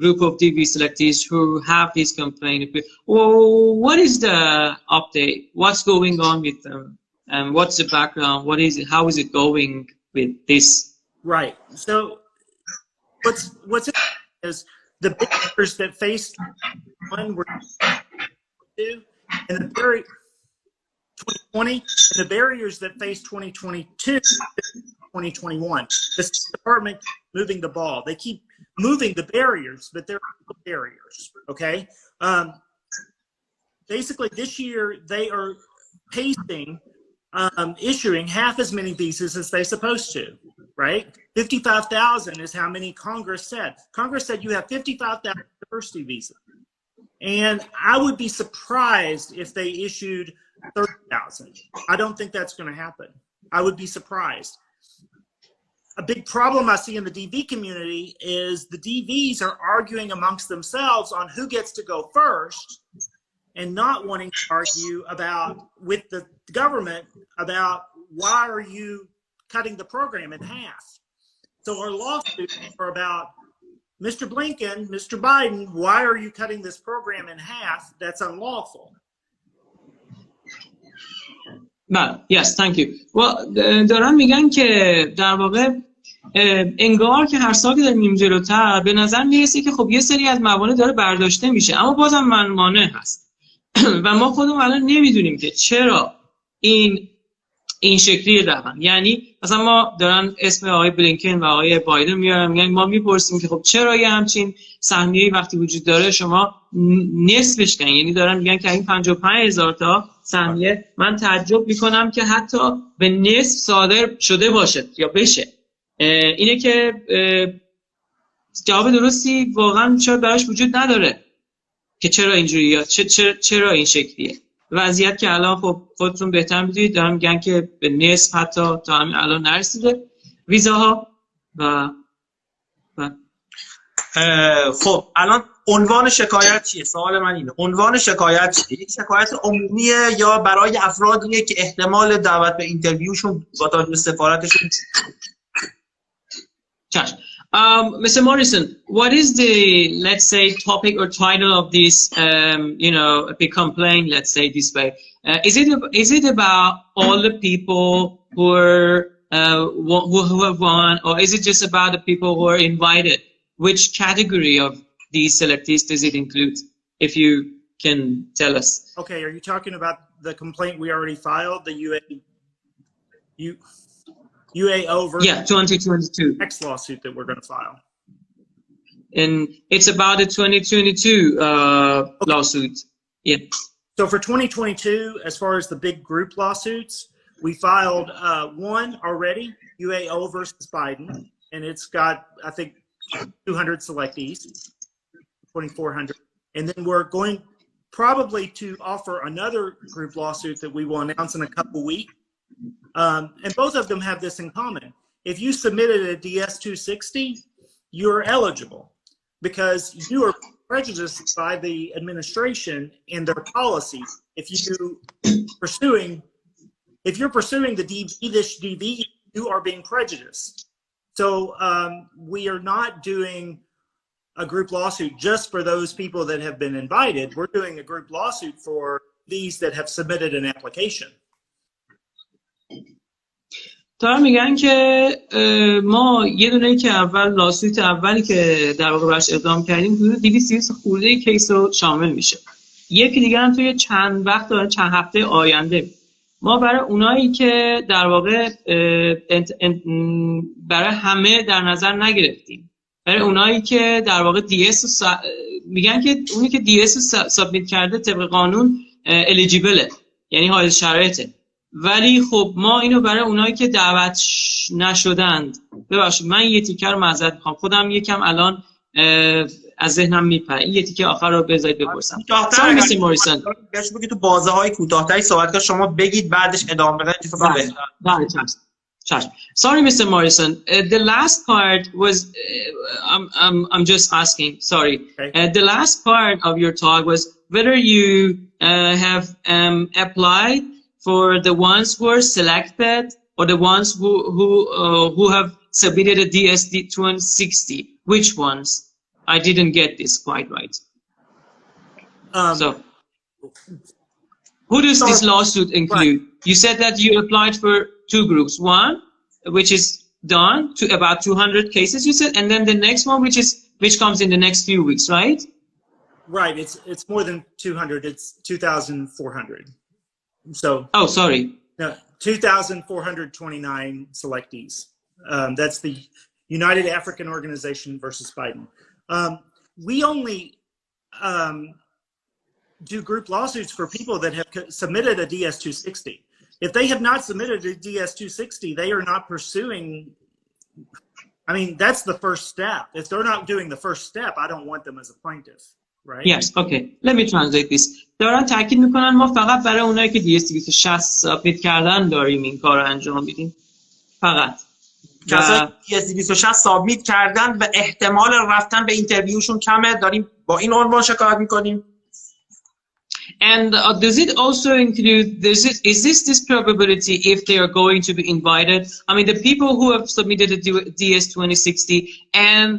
group of DV selectees who have this complaint. Well, what is the update? What's going on with them? And what's the background? What is it? How is it going with this? Right. So what's is the barriers that faced one were and the barrier 2020 and the barriers that face 2022 2021. The department moving the ball. They keep moving the barriers, but they're barriers. Okay. Basically, this year they are pacing, issuing half as many visas as they're supposed to. Right? 55,000 is how many Congress said. Congress said you have 55,000 diversity visas, and I would be surprised if they issued 30,000. I don't think that's going to happen. I would be surprised. A big problem I see in the DV community is the DVs are arguing amongst themselves on who gets to go first and not wanting to argue about with the government about why are you cutting the program in half. So our lawsuits are about Mr. Blinken, Mr. Biden, why are you cutting this program in half? That's unlawful. Yes, thank you. Well, دارن میگن که در واقع انگار که هر سال که داریم جلوتر به نظر میرسه که خب یه سری از موانع داره برداشته میشه اما بازم مانع هست و ما خودمون الان نمیدونیم که چرا این شکلی روند. یعنی مثلا ما دارن اسم آقای بلینکن و آقای بایدن میارن، یعنی ما میپرسیم که خب چرا یه همچین سهمیه‌ای وقتی وجود داره شما نصفش کنین، یعنی دارن میگن که این 55,000 تا سهمیه، من تعجب میکنم که حتی به نصف صادر شده باشه یا بشه. اینه که جواب درستی واقعا شاید براش وجود نداره که چرا اینجوریه، چرا این شکلیه. وضعیت که الان خب خودتون بهتر میدونید دارن میگن که به نصف حتی تا همین الان نرسیده ویزاها و خب الان عنوان شکایت چیه؟ سوال من اینه، عنوان شکایت چیه؟ یک شکایت عمومیه یا برای افرادیه که احتمال دعوت به اینترویوشون با توجه به سفارتشون؟ چشم. Mr. Morrison, what is the, let's say, topic or title of this, a complaint, let's say this way? Is it about all the people who have won, or is it just about the people who are invited? Which category of these selectees does it include, if you can tell us? Okay, are you talking about the complaint we already filed, the UAO version? Yeah, 2022. Next lawsuit that we're going to file. And it's about the 2022 lawsuit. Yeah. So for 2022, as far as the big group lawsuits, we filed one already, UAO versus Biden, and it's got, I think, 200 selectees, 2,400. And then we're going probably to offer another group lawsuit that we will announce in a couple weeks. And both of them have this in common. If you submitted a DS-260, you're eligible because you are prejudiced by the administration and their policy. If you're pursuing the DV, you are being prejudiced. So we are not doing a group lawsuit just for those people that have been invited. We're doing a group lawsuit for these that have submitted an application. دارن میگن که ما یه دونه که اول لاسویت اولی که در واقع برش اقدام کردیم حدود 200 خورده کیس رو شامل میشه. یکی دیگه هم توی چند وقت و چند هفته آینده ما برای اونایی که در واقع برای همه در نظر نگرفتیم، برای اونایی که در واقع DS میگن که اونی که DS رو سابمیت کرده طبق قانون الیجیبله، یعنی حائز شرایطه، ولی خب ما اینو برای اونایی که دعوت نشدند، ببخشید من یه تیکه رو معذرت میخوام، خودم یکم الان از ذهنم میپره، این یه تیکه آخر رو بذارید بپرسم. سوری میستر موریسون بگید تو بازه‌های کوتاه‌تری صحبت کنید، شما بگید بعدش ادامه بدید که فکر بهتره. Sorry, Mr. Morrison. The last part was, I'm just asking, sorry. Okay. The last part of your talk was whether you have applied for the ones who are selected or the ones who have submitted a DS-260. Which ones? I didn't get this quite right. So, who does this lawsuit include? Right. You said that you applied for 2 groups. One, which is done to about 200 cases, you said, and then the next one, which comes in the next few weeks, right? Right. It's more than 200. It's 2,400. So. Oh, sorry. No, 2,429 selectees. That's the United African Organization versus Biden. We only do group lawsuits for people that have submitted a DS-260. If they have not submitted a DS-260, they are not pursuing. I mean, that's the first step. If they're not doing the first step, I don't want them as a plaintiff, right? Yes, okay. Let me translate this. دارن تاکید میکنن ما فقط برای اونایی که DS-260 سابمیت کردن داریم این کار رو انجام میدیم. فقط. کسایی DS-260 سابمیت کردن و احتمال رفتن به اینترویوشون کمه، داریم با این عنوان شکایت میکنیم. And does it also include, is this probability if they are going to be invited? I mean, the people who have submitted a DS-2060, and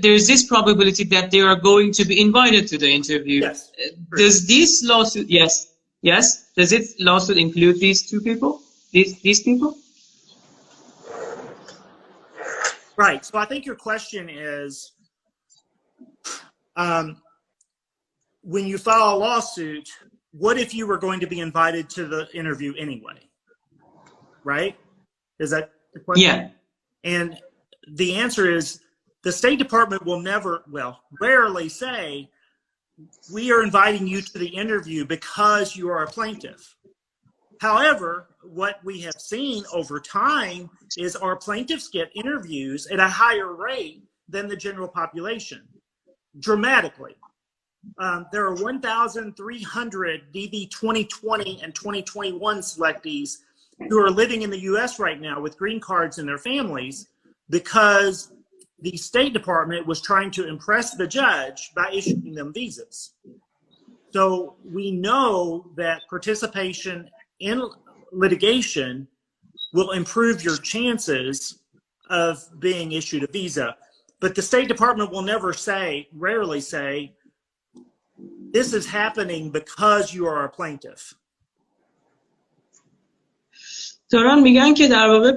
there's this probability that they are going to be invited to the interview. Yes. Does this lawsuit, yes, does this lawsuit include these 2 people, these people? Right. So I think your question is, when you file a lawsuit, what if you were going to be invited to the interview anyway? Right? Is that the question? Yeah. And the answer is the State Department will rarely say, we are inviting you to the interview because you are a plaintiff. However, what we have seen over time is our plaintiffs get interviews at a higher rate than the general population, dramatically. There are 1,300 DV 2020 and 2021 selectees who are living in the U.S. right now with green cards in their families because the State Department was trying to impress the judge by issuing them visas. So we know that participation in litigation will improve your chances of being issued a visa. But the State Department will never rarely say, this is happening because you are a plaintiff. دارن میگن که در واقع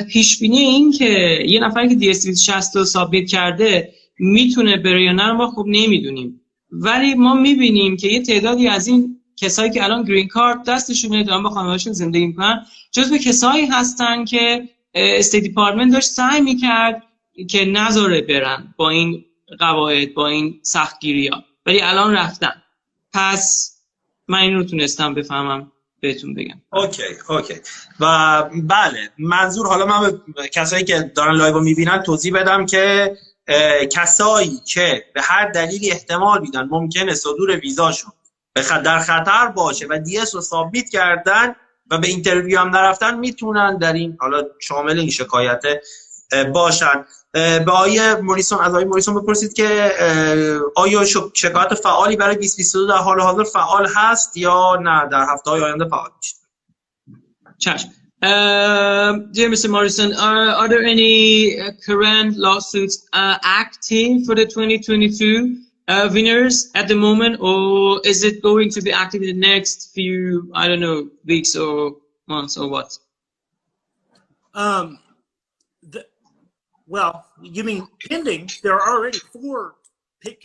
پیش بینی این که یه نفری که DS-260 رو سابمیت کرده میتونه بره یا نه ما خب نمیدونیم، ولی ما میبینیم که یه تعدادی از این کسایی که الان گرین کارت دستشونه دارن با خانواده‌شون زندگی میکنن جزو کسایی هستن که استیت دیپارتمنت داشت سعی میکرد که نذاره برن با این قواعد، با این سختگیری ها، ولی الان رفتن. پس من این رو تونستم بفهمم بهتون بگم. اوکی. و بله، منظور، حالا من به کسایی که دارن لایو میبینن توضیح بدم که کسایی که به هر دلیلی احتمال میدن ممکنه صدور ویزاشون در خطر باشه و دی اس رو ثابت کردن و به اینترویو هم نرفتن، میتونن در این، حالا شامل این شکایت باشن. به آقای موریسون، از آقای موریسون بپرسید که آیا شکایت فعالی برای 2022 در حال حاضر فعال هست یا نه در هفته‌های آینده فعال میشه؟ چشم. Dear Mr. Morrison, are there any current lawsuits active for the 2022 winners at the moment, or is it going to be active in the next few, I don't know, weeks or months or what? Well, you mean pending? There are already 4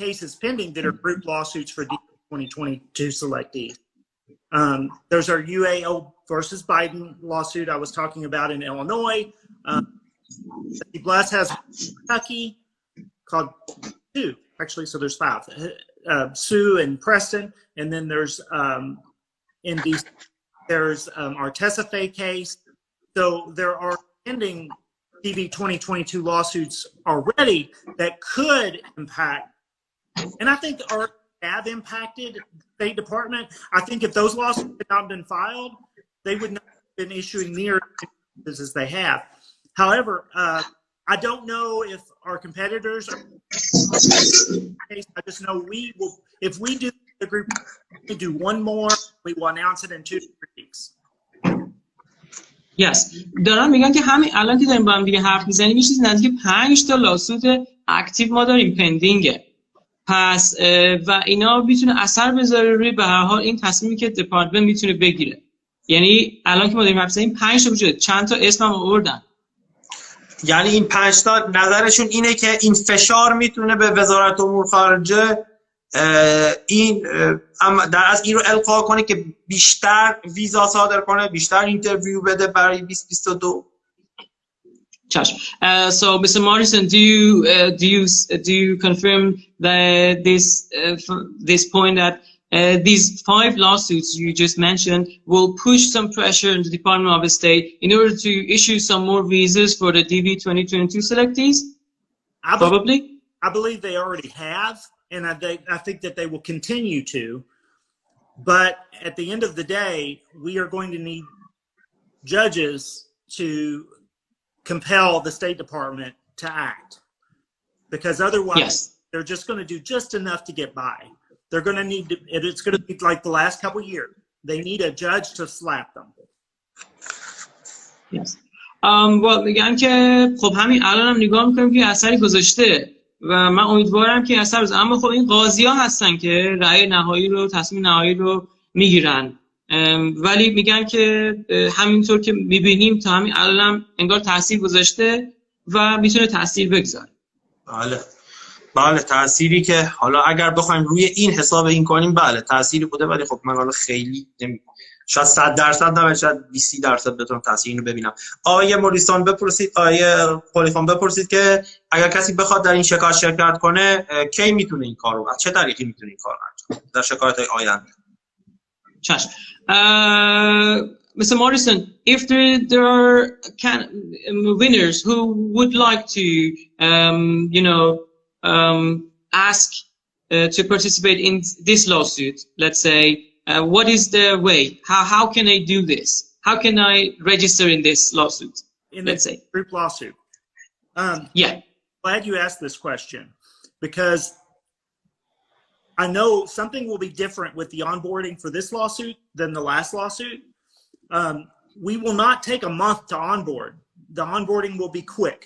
cases pending that are group lawsuits for the 2022 selectees. There's our UAO versus Biden lawsuit I was talking about in Illinois. Bless has Kentucky called Sue, actually, so there's 5. Sue and Preston, and then there's in DC, there's our Tessafe case. So there are pending TV 2022 lawsuits already that could impact, and I think have impacted the State Department. I think if those lawsuits had not been filed, they would not have been issuing near as they have. However, I don't know if our competitors are. I just know we will. If we do the group, we do one more. We will announce it in 2 weeks. Yes. دارم میگن که همین الان که داریم با هم دیگه حرف میزنیم یه چیزی نزدیک 5 تا لاسود اکتیو ما داریم پندینگه. پس و اینا میتونه اثر بذاره روی به هر حال این تصمیمی که دپارتمنت میتونه بگیره. یعنی الان که ما داریم حرف میزنیم 5 تا وجود، چند تا اسمم آوردن. یعنی این 5 تا نظرشون اینه که این فشار میتونه به وزارت امور خارجه این در از این رو القا کنه که بیشتر ویزا صادر کنه، بیشتر اینترویو بده برای 2022. چشم. So Mr. Morrison, do you confirm that this point that these 5 lawsuits you just mentioned will push some pressure on the Department of State in order to issue some more visas for the DV 2022 selectees? Probably. I believe they already have, and I think that they will continue to. But at the end of the day, we are going to need judges to compel the State Department to act, because otherwise they're just going to do just enough to get by. They're going to need to, it's going to be like the last couple of years. They need a judge to slap them. Yes. Well, میگن که خب همین الان هم نگاه میکنیم که اثری گذاشته و من امیدوارم که اثر بزنه، اما خب این قاضی ها هستن که رأی نهایی رو، تصمیم نهایی رو میگیرن، ولی میگن که همینطور که میبینیم تا همین الان انگار تاثیر گذاشته و میتونه تاثیر بگذاره. بله تأثیری که حالا اگر بخوایم روی این حساب این کنیم بله تأثیری بوده، ولی خب من حالا خیلی شاید 100% نه، شاید 20% بتونم تأثیر اینو ببینم. آقای موریسون بپرسید، آقای خلیفان بپرسید که اگر کسی بخواد در این شکایت شرکت کنه کی میتونه این کارو، چه طریقی میتونه این کارو انجام در شکایت‌های آینده؟ چشم. Mr. Morrison, if there are winners who would like to ask to participate in this lawsuit, let's say, what is the way? How can I do this? How can I register in this lawsuit? Let's say group lawsuit. Yeah. Glad you asked this question, because I know something will be different with the onboarding for this lawsuit than the last lawsuit. We will not take a month to onboard. The onboarding will be quick.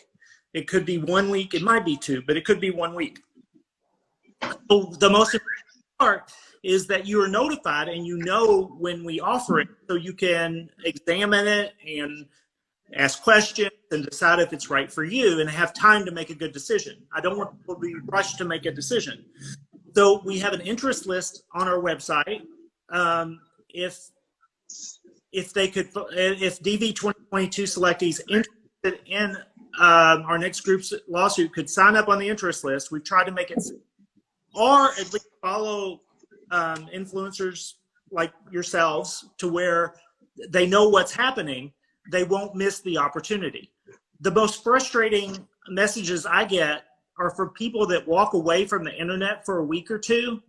It could be 1 week. It might be 2, but it could be 1 week. So the most important part is that you are notified and you know when we offer it, so you can examine it and ask questions and decide if it's right for you and have time to make a good decision. I don't want people to be rushed to make a decision. So we have an interest list on our website. If DV 2022 selectees interested in our next group's lawsuit could sign up on the interest list, we've tried to make it, or at least follow influencers like yourselves to where they know what's happening, they won't miss the opportunity. The most frustrating messages I get are for people that walk away from the internet for a week or two,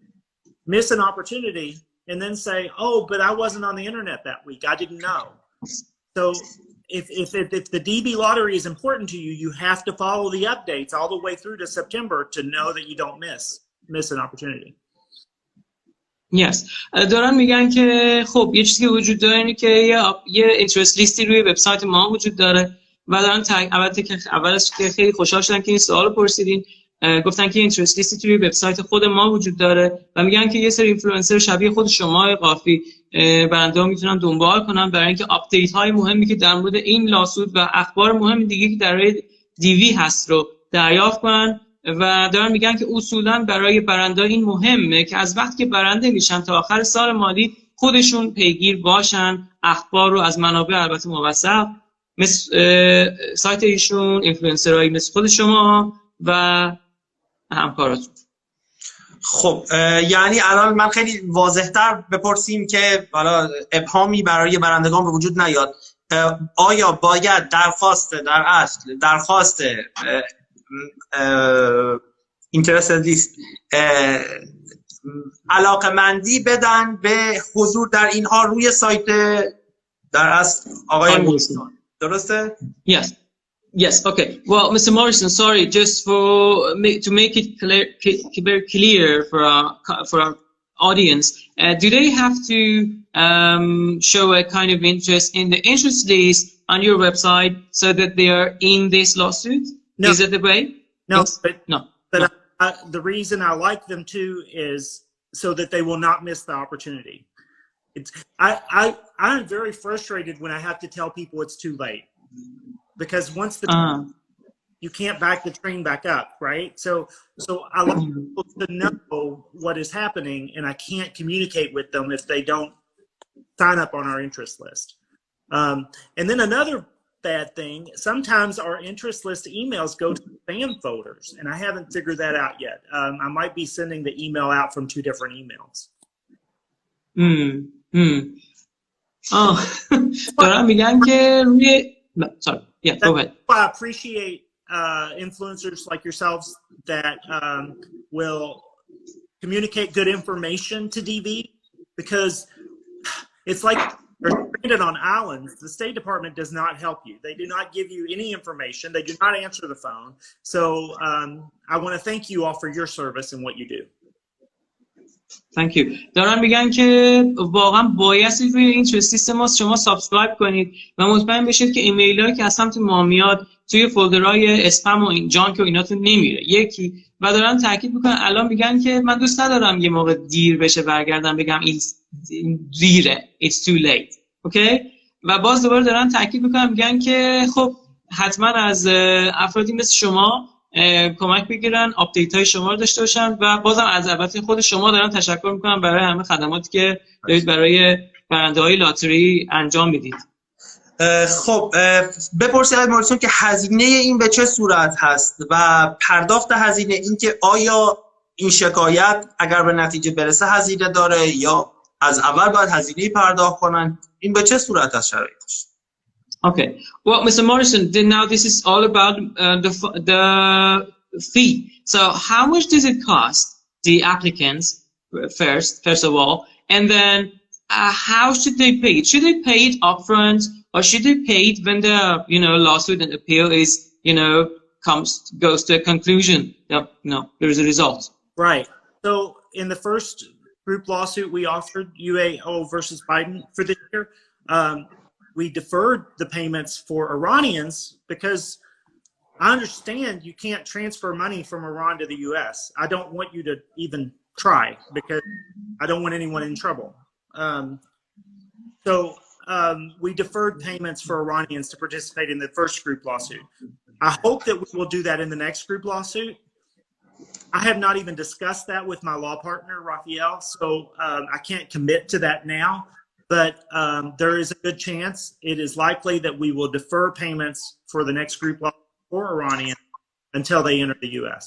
miss an opportunity, and then say, oh, but I wasn't on the internet that week. I didn't know. So if the DB lottery is important to you, you have to follow the updates all the way through to September to know that you don't miss an opportunity. Yes. دارن میگن که خب یه چیزی که وجود داره اینه که یه اینترست لیستی روی وبسایت ما وجود داره و دارن البته که اولش که خیلی خوشحال شدن که این سوالو پرسیدین، گفتن که اینترست لیستی توی وبسایت خود ما وجود داره و میگن که یه سری اینفلوئنسر شبیه خود شما قافی برندگان میتونن دنبال کنن برای اینکه آپدیت های مهمی که در مورد این لاسود و اخبار مهم دیگه که در دیوی هست رو دریافت کنن و دارن میگن که اصولا برای برندگان این مهمه که از وقتی که برنده میشن تا آخر سال مالی خودشون پیگیر باشن اخبار رو از منابع البته موثق مثل سایت ایشون، اینفلوئنسرایی مثل خود شما و همکاراتون. خب یعنی الان من خیلی واضح‌تر بپرسیم که حالا ابهامی برای برندگان به وجود نیاد، آیا باید درخواست اینترست لیست علاقمندی بدن به حضور در اینها روی سایت در اصل آقای موریسون، درسته؟ Yes, okay. Well, Mr. Morrison, sorry, just to make it very clear for our audience, do they have to show a kind of interest in the interest list on your website so that they are in this lawsuit? No. Is that the way? No, yes? But the reason I like them to is so that they will not miss the opportunity. I'm very frustrated when I have to tell people it's too late. Because once you can't back the train back up, right? So I want people to know what is happening, and I can't communicate with them if they don't sign up on our interest list. And then another bad thing, sometimes our interest list emails go to spam folders, and I haven't figured that out yet. I might be sending the email out from 2 different emails. دارم میگن که sorry. Yeah, go ahead. I appreciate influencers like yourselves that will communicate good information to DV, because it's like you're stranded on islands. The State Department does not help you. They do not give you any information. They do not answer the phone. So I want to thank you all for your service and what you do. Thank you. دارن میگن که واقعا بایستی روی این اینترست ما شما سابسکرایب کنید و مطمئن بشید که ایمیلایی که از سمت ما میاد توی فولدرهای اسپم و این جانک و ایناتون نمیره. یکی و دارن تاکید میکنن الان میگن که من دوست ندارم یه موقع دیر بشه برگردم بگم این دیره. It's too late. اوکی؟ و باز دوباره دارن تاکید میکنن میگن که خب حتما از افرادی مثل شما کمک بگیرن، آپدیت های شما رو داشته باشن و بازم از البته خود شما دارم تشکر میکنم برای همه خدماتی که دارید برای برنده‌های لاتاری انجام میدید. خب بپرسید آقای موریسون که هزینه این به چه صورت هست و پرداخت هزینه، این که آیا این شکایت اگر به نتیجه برسه هزینه داره یا از اول باید هزینه پرداخت کنن، این به چه صورت هست شرایطش؟ Okay. Well, Mr. Morrison, now this is all about the fee. So how much does it cost the applicants first of all, and then how should they pay it? Should they pay it upfront, or should they pay it when the lawsuit and appeal is goes to a conclusion? No, there is a result. Right. So in the first group lawsuit we offered, UAO versus Biden, for this year. We deferred the payments for Iranians because I understand you can't transfer money from Iran to the U.S. I don't want you to even try because I don't want anyone in trouble. So we deferred payments for Iranians to participate in the first group lawsuit. I hope that we will do that in the next group lawsuit. I have not even discussed that with my law partner, Raphael, so I can't commit to that now. But there is a good chance it is likely that we will defer payments for the next group for Iranian until they enter the U.S.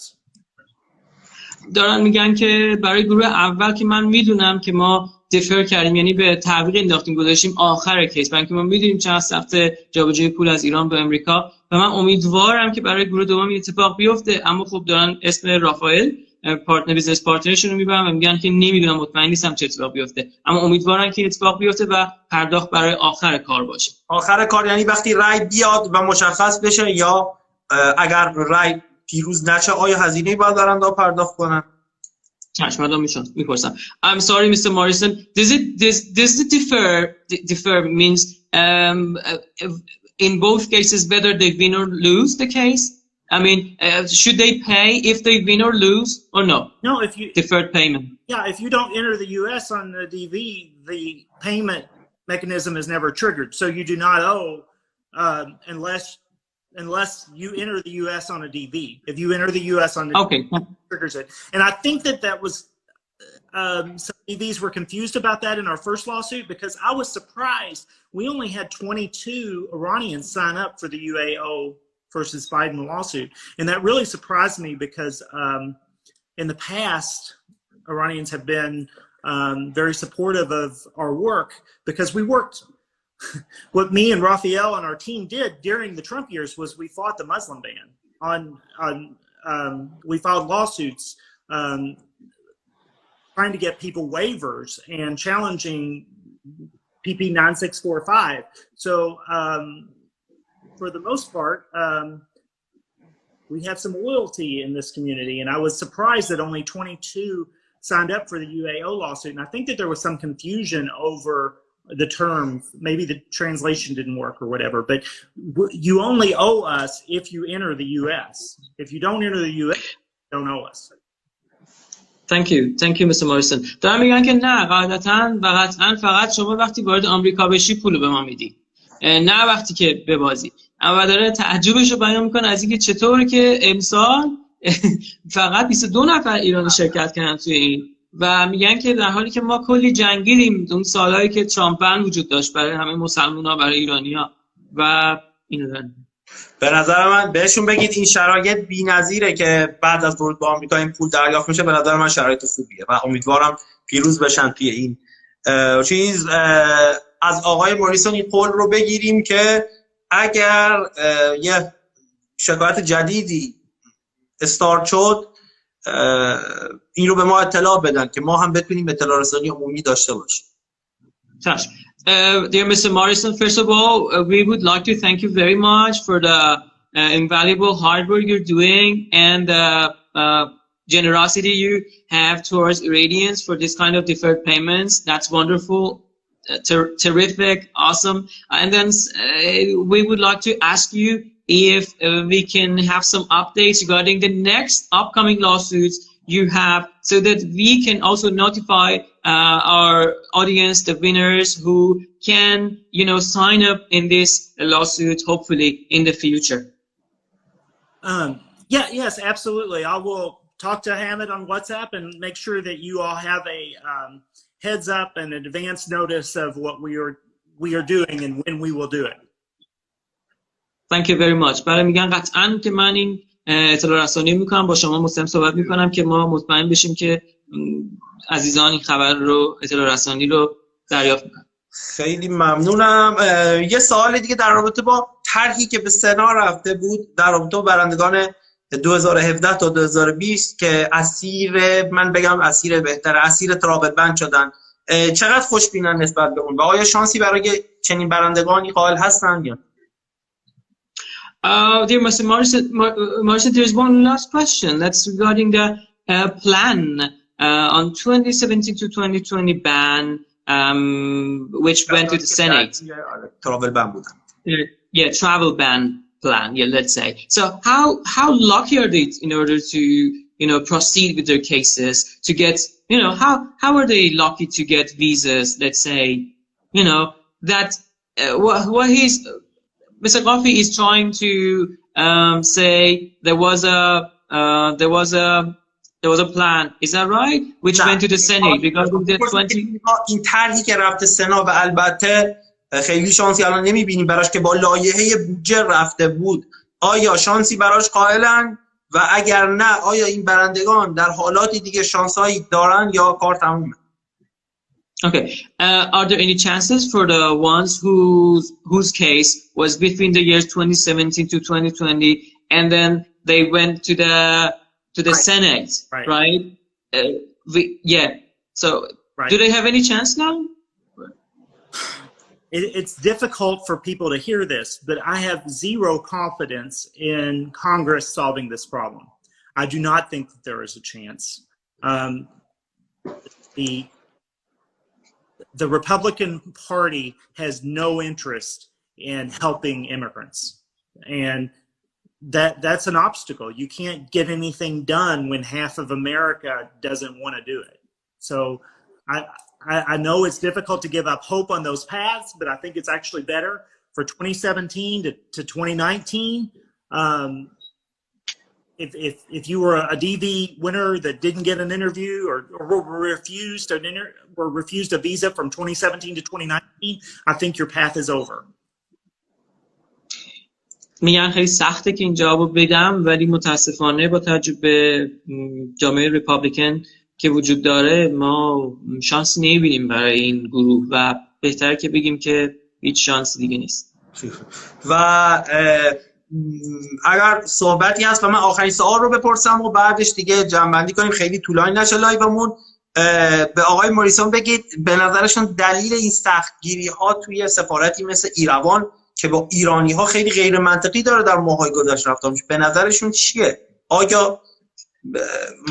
دارن میگن که برای گروه اول که من میدونم که ما دیفر کردیم، یعنی به تعویق انداختیم، گذاشتیم آخر کیس، برای اینکه ما میدونیم چند سخت جابجایی پول از ایران به امریکا و من امیدوارم که برای گروه دوم اتفاق بیفته. اما خب دارن اسم رافائل پارتنر بیزنس پارتنرشون رو میبرن و میگن که نمیدونم، مطمئن نیستم چه اتفاق بیفته، اما امیدوارم که اتفاق بیفته و پرداخت برای آخر کار باشه. آخر کار یعنی وقتی رای بیاد و مشخص بشه، یا اگر رای پیروز نشه آیا هزینه‌ای باید برنده پرداخت کنن؟ چشم مدام میپرسم. I'm sorry Mr. Morrison, does the defer means in both cases whether they win or lose the case? I mean, should they pay if they win or lose or no? No, if you deferred payment. Yeah, if you don't enter the U.S. on the DV, the payment mechanism is never triggered. So you do not owe unless you enter the U.S. on a DV. If you enter the U.S. on the okay, DV, it triggers it. And I think that was some DVs were confused about that in our first lawsuit, because I was surprised we only had 22 Iranians sign up for the UAO versus Biden lawsuit, and that really surprised me because in the past Iranians have been very supportive of our work, because we worked. What me and Raphael and our team did during the Trump years was we fought the Muslim ban. We filed lawsuits trying to get people waivers and challenging PP 9645. So for the most part, we have some loyalty in this community, and I was surprised that only 22 signed up for the UAO lawsuit. And I think that there was some confusion over the terms. Maybe the translation didn't work or whatever, but you only owe us if you enter the US. If you don't enter the US, you don't owe us. Thank you Mr. Morrison. دارم میگن که نه، قاعدتاً و قطعاً فقط شما وقتی وارد آمریکا بشی پولو به ما میدی، نه وقتی که ببازی. اما داره تعجبش رو بیان میکنه از اینکه چطوره که امسال فقط 22 نفر ایرانی شرکت کردن توی این، و میگن که در حالی که ما کلی جنگیدیم اون سالهایی که ترامپ بن وجود داشت برای همه مسلمان‌ها، برای ایرانی‌ها و اینو دارن. به نظر من بهشون بگید این شرایط بی‌نظیره که بعد از ورود به آمریکا این پول دریافت میشه. به نظر من شرایط خوبیه و امیدوارم پیروز بشن توی این چیز. از آقای موریسون این قول رو بگیریم که اگر یه شکایت جدیدی استارت شد این رو به ما اطلاع بدن که ما هم بتونیم اطلاع رسانی عمومی داشته باشیم. چشم. Dear Mr. Morrison, first of all, we would like to thank you very much for the invaluable hard work you're doing and the generosity you have towards Iranians for this kind of deferred payments. That's wonderful, terrific, awesome. And then we would like to ask you if we can have some updates regarding the next upcoming lawsuits you have, so that we can also notify our audience, the winners who can, sign up in this lawsuit, hopefully in the future. Yes, absolutely. I will talk to Hamid on WhatsApp and make sure that you all have a heads up and advance notice of what we are doing and when we will do it. Thank you very much. برای میگن قطعاً که من این اطلاع رسانی میکنم، با شما مستقیم صحبت میکنم که ما مطمئن بشیم که عزیزان این خبر رو، اطلاع رسانی رو دریافت میکنن. خیلی ممنونم. یه سوال دیگه در رابطه با طرحی که به سنا رفته بود در رابطه با برندگان 2017 تا 2020 که اسیر ترابل بند شدن، چقدر خوشبینن نسبت به اون و آیا شانسی برای چنین برندگانی قائل هستن یا؟ Dear Mr. Morrison, there is one last question. That's regarding the plan on 2017 to 2020 ban, which went to the Senate. Travel ban بودن. Yeah, travel ban plan. Yeah, let's say. So how lucky are they in order to proceed with their cases to get how are they lucky to get visas? Let's say that what he's Mr. Qaffi is trying to say there was a plan, is that right? Which went to the Senate because of the 20. این طرحی که رفته سنا و البته خیلی شانسی الان نمیبینیم براش که با لایحه بودجه رفته بود، آیا شانسی براش قائلن و اگر نه آیا این برندگان در حالاتی دیگه شانسایی دارن یا کار تمومه؟ Okay. Are there any chances for the ones whose case was between the years 2017 to 2020, and then they went to the right. Senate, right? Yeah. So, right. Do they have any chance now? It's difficult for people to hear this, but I have zero confidence in Congress solving this problem. I do not think that there is a chance. The Republican Party has no interest in helping immigrants, and that's an obstacle. You can't get anything done when half of America doesn't want to do it. So I know it's difficult to give up hope on those paths, but I think it's actually better for 2017 to 2019. If you were a DV winner that didn't get an interview or were refused a visa from 2017 to 2019, I think your path is over. میگن خیلی سخته که این جوابو بدم، ولی متاسفانه با توجه به جامعه ریپابلیکن که وجود داره ما شانس نمیبینیم برای این گروه و بهتره که بگیم که هیچ شانسی دیگه نیست. و اگر صحبتی هست و من آخرین سوال رو بپرسم و بعدش دیگه جمع‌بندی کنیم خیلی طولانی نشه لایومون، به آقای موریسون بگید به نظرشون دلیل این سختگیری ها توی سفارتی مثل ایروان که با ایرانی ها خیلی غیر منطقی داره در ماهای گذشته رفتار میشه، به نظرشون چیه؟ آیا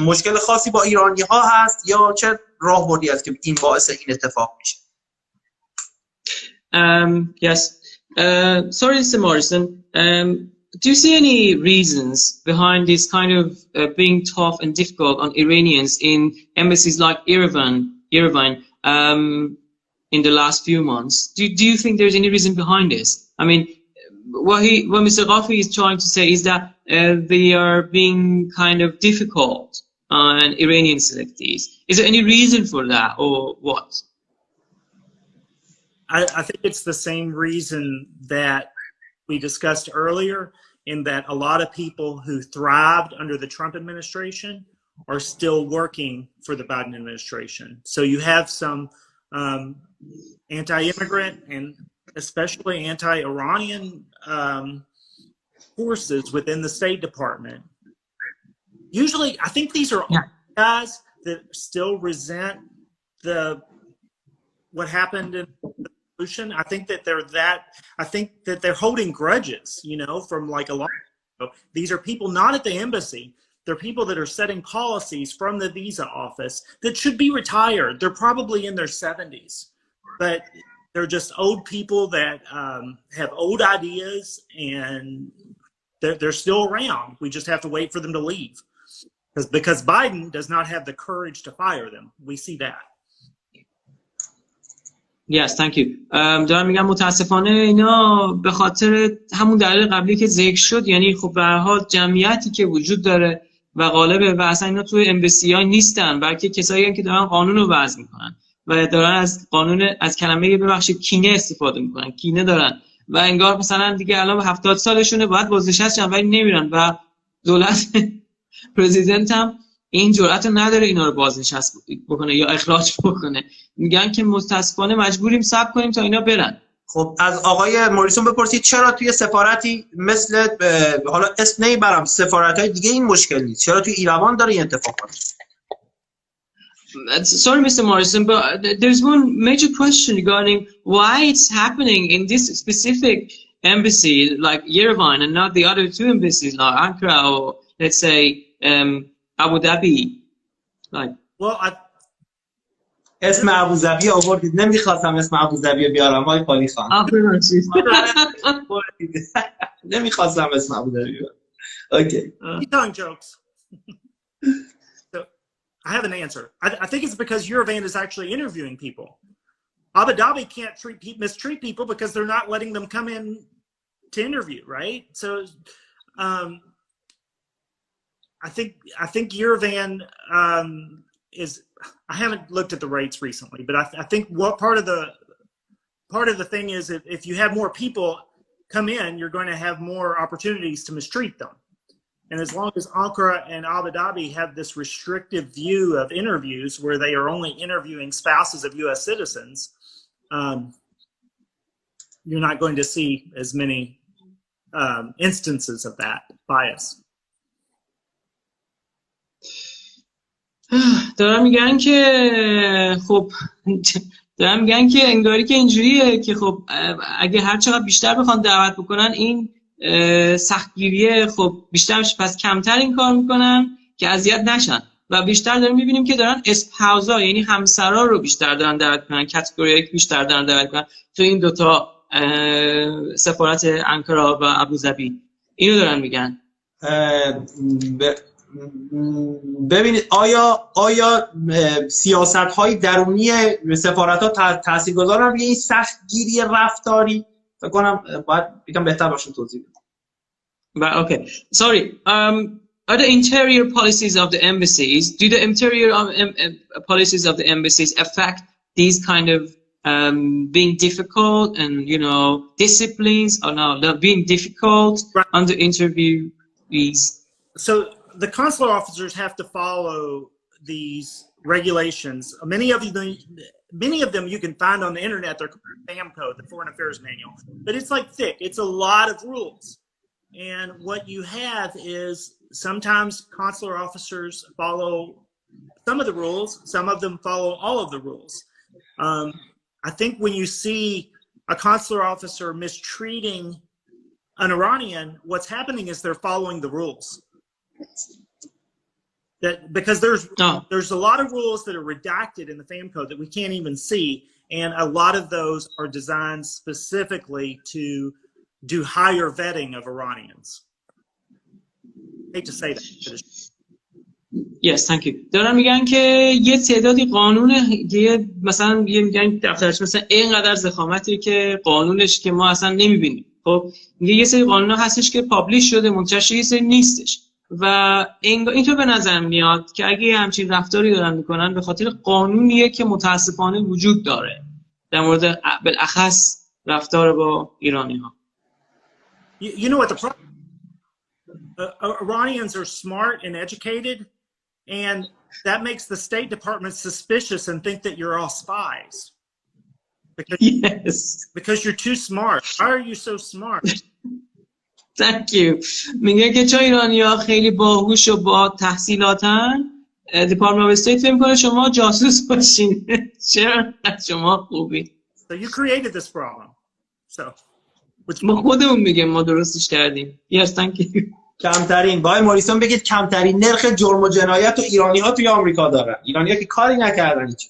مشکل خاصی با ایرانی ها هست یا چه راهبردی است که این باعث این اتفاق میشه؟ Yes. Sorry, Mr. Morrison. Do you see any reasons behind this kind of being tough and difficult on Iranians in embassies like Yerevan in the last few months? Do you think there's any reason behind this? I mean, what Mr. Qafi is trying to say is that they are being kind of difficult on Iranian selectees. Is there any reason for that or what? I think it's the same reason that we discussed earlier, in that a lot of people who thrived under the Trump administration are still working for the Biden administration. So you have some anti-immigrant and especially anti-Iranian forces within the State Department. Usually, I think these are guys that still resent what happened in the revolution. I think that they're holding grudges, from like a lot of people. These are people not at the embassy. They're people that are setting policies from the visa office that should be retired. They're probably in their 70s, but they're just old people that have old ideas, and they're still around. We just have to wait for them to leave, because Biden does not have the courage to fire them. We see that. Yes, thank you. دارم میگم متاسفانه اینا به خاطر همون دلیل قبلی که ذکر شد، یعنی خب به هر حال جمعیتی که وجود داره و غالبه و اصلا اینا توی امبسی ها نیستن، بلکه کسایی هستن که دارن قانون رو وضع میکنن و دارن از قانون، از کلمه ببخشید کینه استفاده میکنن، کینه دارن و انگار مثلا دیگه الان 70 سالشونه باید بازنشسته شن ولی نمیرن و دولت پرزیدنت هم این جرأت رو نداره اینا رو بازنشست بکنه یا اخراج بکنه. میگن که متاسفانه مجبوریم صبر کنیم تا اینا برن. خب از آقای موریسون بپرسید چرا توی سفارتی مثل حالا اسم نمیبرم سفارت‌های دیگه این مشکل نیست، چرا توی ایروان داره این اتفاق میفته؟ Sorry, Mr. Morrison, but there's one major question regarding why it's happening in this specific embassy like Yerevan and not the other two embassies like Ankara or let's say Abu Dhabi. Like, well, اسم ابوظبی آوردید، نمیخواستم اسم ابوظبی بیارم وای پالی خان. نمیخواستم اسم ابوظبی بیارم. Okay. Keep telling jokes. So, I have an answer. I think it's because Yerevan is actually interviewing people. Abu Dhabi can't mistreat people because they're not letting them come in to interview, right? So, I think Yerevan is. I haven't looked at the rates recently, but I think what part of the thing is if you have more people come in, you're going to have more opportunities to mistreat them. And as long as Ankara and Abu Dhabi have this restrictive view of interviews where they are only interviewing spouses of U.S. citizens, you're not going to see as many instances of that bias. دارم میگن که انگاری که اینجوریه که خب اگه هر چقدر بیشتر بخوان دعوت بکنن این سختگیریه، خب بیشتر پس کمتر این کار میکنن که اذیت نشن و بیشتر داریم میبینیم که دارن اسپاوزا یعنی همسرا رو بیشتر دارن دعوت میکنن، کاتگوری یک بیشتر دارن دعوت میکنن تو این دوتا سفارت انکارا و ابوظبی. اینو دارن میگن. ببینید آیا سیاست‌های درونی سفارت‌ها تاثیرگذارن روی این سختگیری رفتاری؟ فکر کنم باید یکم بهتر باشم توضیح بدم. Okay. Sorry. Are the interior policies of the embassies, do the interior policies of the embassies affect these kind of being difficult and, you know, disciplines or no, being difficult on the interviewees? So the consular officers have to follow these regulations. Many of them you can find on the internet. They're called FAM code, the Foreign Affairs Manual. But it's like thick. It's a lot of rules. And what you have is sometimes consular officers follow some of the rules. Some of them follow all of the rules. I think when you see a consular officer mistreating an Iranian, what's happening is they're following the rules. That because there's a lot of rules that are redacted in the FAM code that we can't even see, and a lot of those are designed specifically to do higher vetting of Iranians. I hate to say that. Yes, thank you. دارن میگن که یه تعدادی قانون مثلا میگن دفترش مثلا اینقدر ضخامتی که قانونش که ما اصلا نمیبینیم. خب میگه یه سری قانونا هستش که پابلیش شده منتشر، یه سری نیستش و اینطور به نظر میاد که اگه همچین رفتاری دارن میکنن به خاطر قانونیه که متاسفانه وجود داره در مورد بالاخص رفتار با ایرانی ها. You know what the problem? Iranians are smart and educated, and that makes the State Department suspicious and think that you're all spies. Because you're too smart. Why are you so smart? Thank you. میگه که چون ایرانی‌ها خیلی باهوش و با تحصیلاتن، دیپارتمان آف استیت فکر می‌کنه شما جاسوس باشین. چرا شما خوبی؟ So you created this problem. So ما خودمون میگیم ما درستش کردیم. Yes, thank you. کمترین با موریسون بگید کمترین نرخ جرم و جنایت و ایرانی‌ها توی آمریکا دارن. ایرانی‌ها که کاری نکردن هیچ.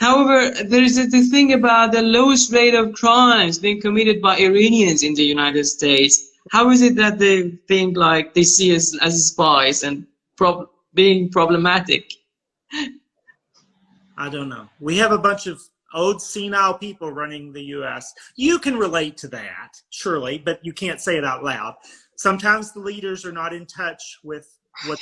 However, there is the thing about the lowest rate of crimes being committed by Iranians in the United States. How is it that they think like they see us as spies and being problematic? I don't know. We have a bunch of old senile people running the U.S. You can relate to that, surely, but you can't say it out loud. Sometimes the leaders are not in touch with what...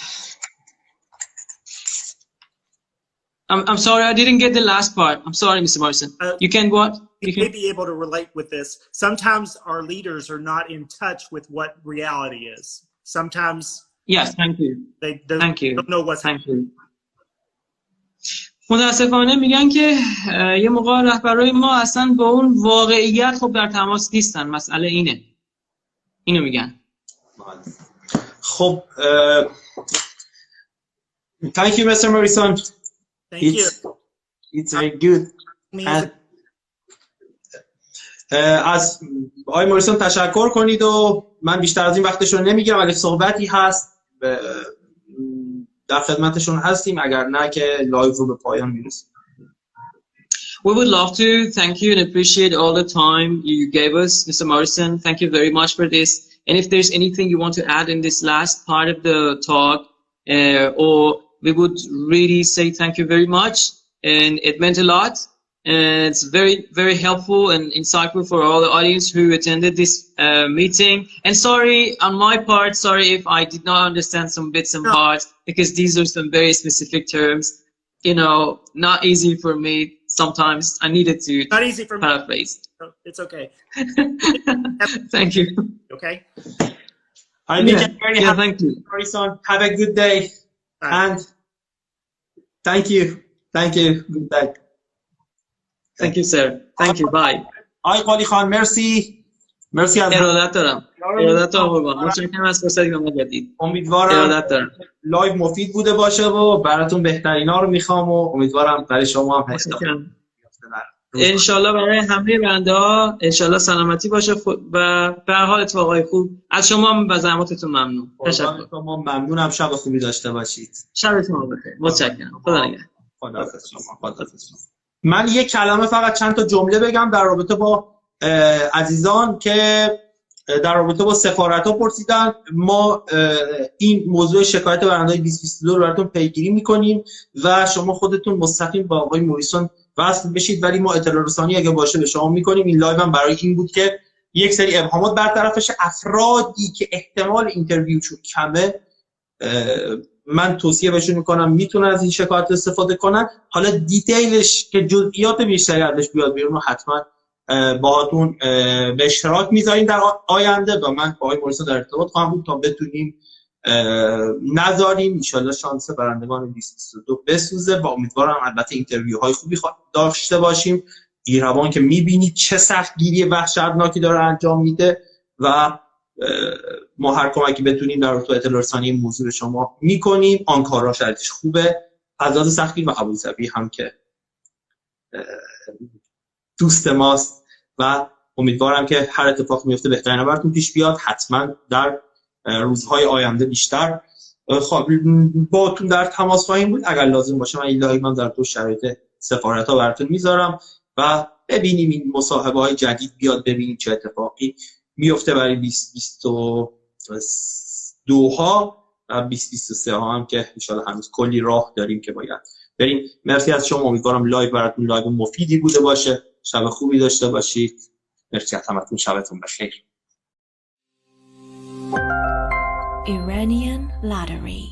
I'm sorry, I didn't get the last part. I'm sorry, Mr. Morrison. You can what? You may be able to relate with this. Sometimes our leaders are not in touch with what reality is. Sometimes... Yes, thank you. They don't know what's happening. متاسفانه میگن که یه موقع رهبرای ما اصلا با اون واقعیت خب در تماس نیستن. مسئله اینو میگن. خب thank you Mr. Morrison. Thank you. It's very good. از آقای موریسون تشکر کنید و من بیشتر از این وقتشون نمیگیرم. اگه صحبتی هست در خدمتشون هستیم، اگر نه که لایو رو به پایان میرسیم. We would love to thank you and appreciate all the time you gave us, Mr. Morrison. Thank you very much for this. And if there's anything you want to add in this last part of the talk, or we would really say thank you very much. And it meant a lot. And it's very, very helpful and insightful for all the audience who attended this meeting. And sorry, on my part, sorry if I did not understand some bits and parts, because these are some very specific terms. You know, not easy for me. Sometimes I needed to not easy for paraphrase. Me. It's okay. Thank you. Okay. I think I'm very happy. Thank you. Morísón, have a good day. And thank you. Good day. Thank you sir. Thank you. Bye. آقای قالی خان مرسی از ارادت دارم قربان. متشکرم از فرصتی که ما دادید. امیدوارم ارادت دارم. لایو مفید بوده باشه و براتون بهترینا رو میخوام و امیدوارم برای شما هم استفاده ان شاء الله برای همه بنده ان شاء الله سلامتی باشه و به هر حال اتفاقای خوب از شما و زحماتتون ممنون. تشکر. شما ممنونم. شب خوبی داشته باشید. شبتون بخیر. متشکرم. خدا نگهدار. خداحافظ شما. من یک کلمه فقط چند تا جمله بگم در رابطه با عزیزان که در رابطه با سفارت ها پرسیدن. ما این موضوع شکایت برندگان 2022 رو براتون پیگیری میکنیم و شما خودتون مستقیم با آقای موریسون وصل بشید، ولی ما اطلاع رسانی اگه باشه به شما میکنیم. این لایو هم برای این بود که یک سری ابهامات برطرف بشه. افرادی که احتمال اینترویوشون کمه من توصیه بهشون میکنم میتونن از این شکایت استفاده کنن. حالا دیتیلش که جزئیات بیشتری ازش بیاد بیرون حتما باهاتون به اشتراک میذاریم در آینده و من با آقای موریسون در ارتباط خواهم بود تا بتونیم نذاریم ان شاءالله شانس برندگان 2022 بسوزه و امیدوارم البته اینترویو های خوبی داشته باشیم. ایروان که میبینید چه سختگیری وحشتناکی داره انجام میده و ما هر کمکی بتونیم در رابطه با اطلاع رسانی این موضوع شما میکنیم. آنکارا شرطش خوبه از لحاظ سختگیری و ابوظبی هم که دوست ماست و امیدوارم که هر اتفاق میفته بهترین براتون پیش بیاد. حتما در روزهای آینده بیشتر باهاتون در تماس خواهیم بود. اگر لازم باشه من این لایو در تو شرایط سفارت ها براتون میذارم و ببینیم این مصاحبه های جدید بیاد، ببینیم چه اتفاقی میفته برای 2022 ها و 2023 ها هم که ان شاءالله هنوز کلی راه داریم که باید بریم. مرسی از شما. امیدوارم لایو براتون لایو مفیدی بوده باشه. شب خوبی داشته باشید. مرسی از همتون. شبتون بخیر. Iranian Lottery.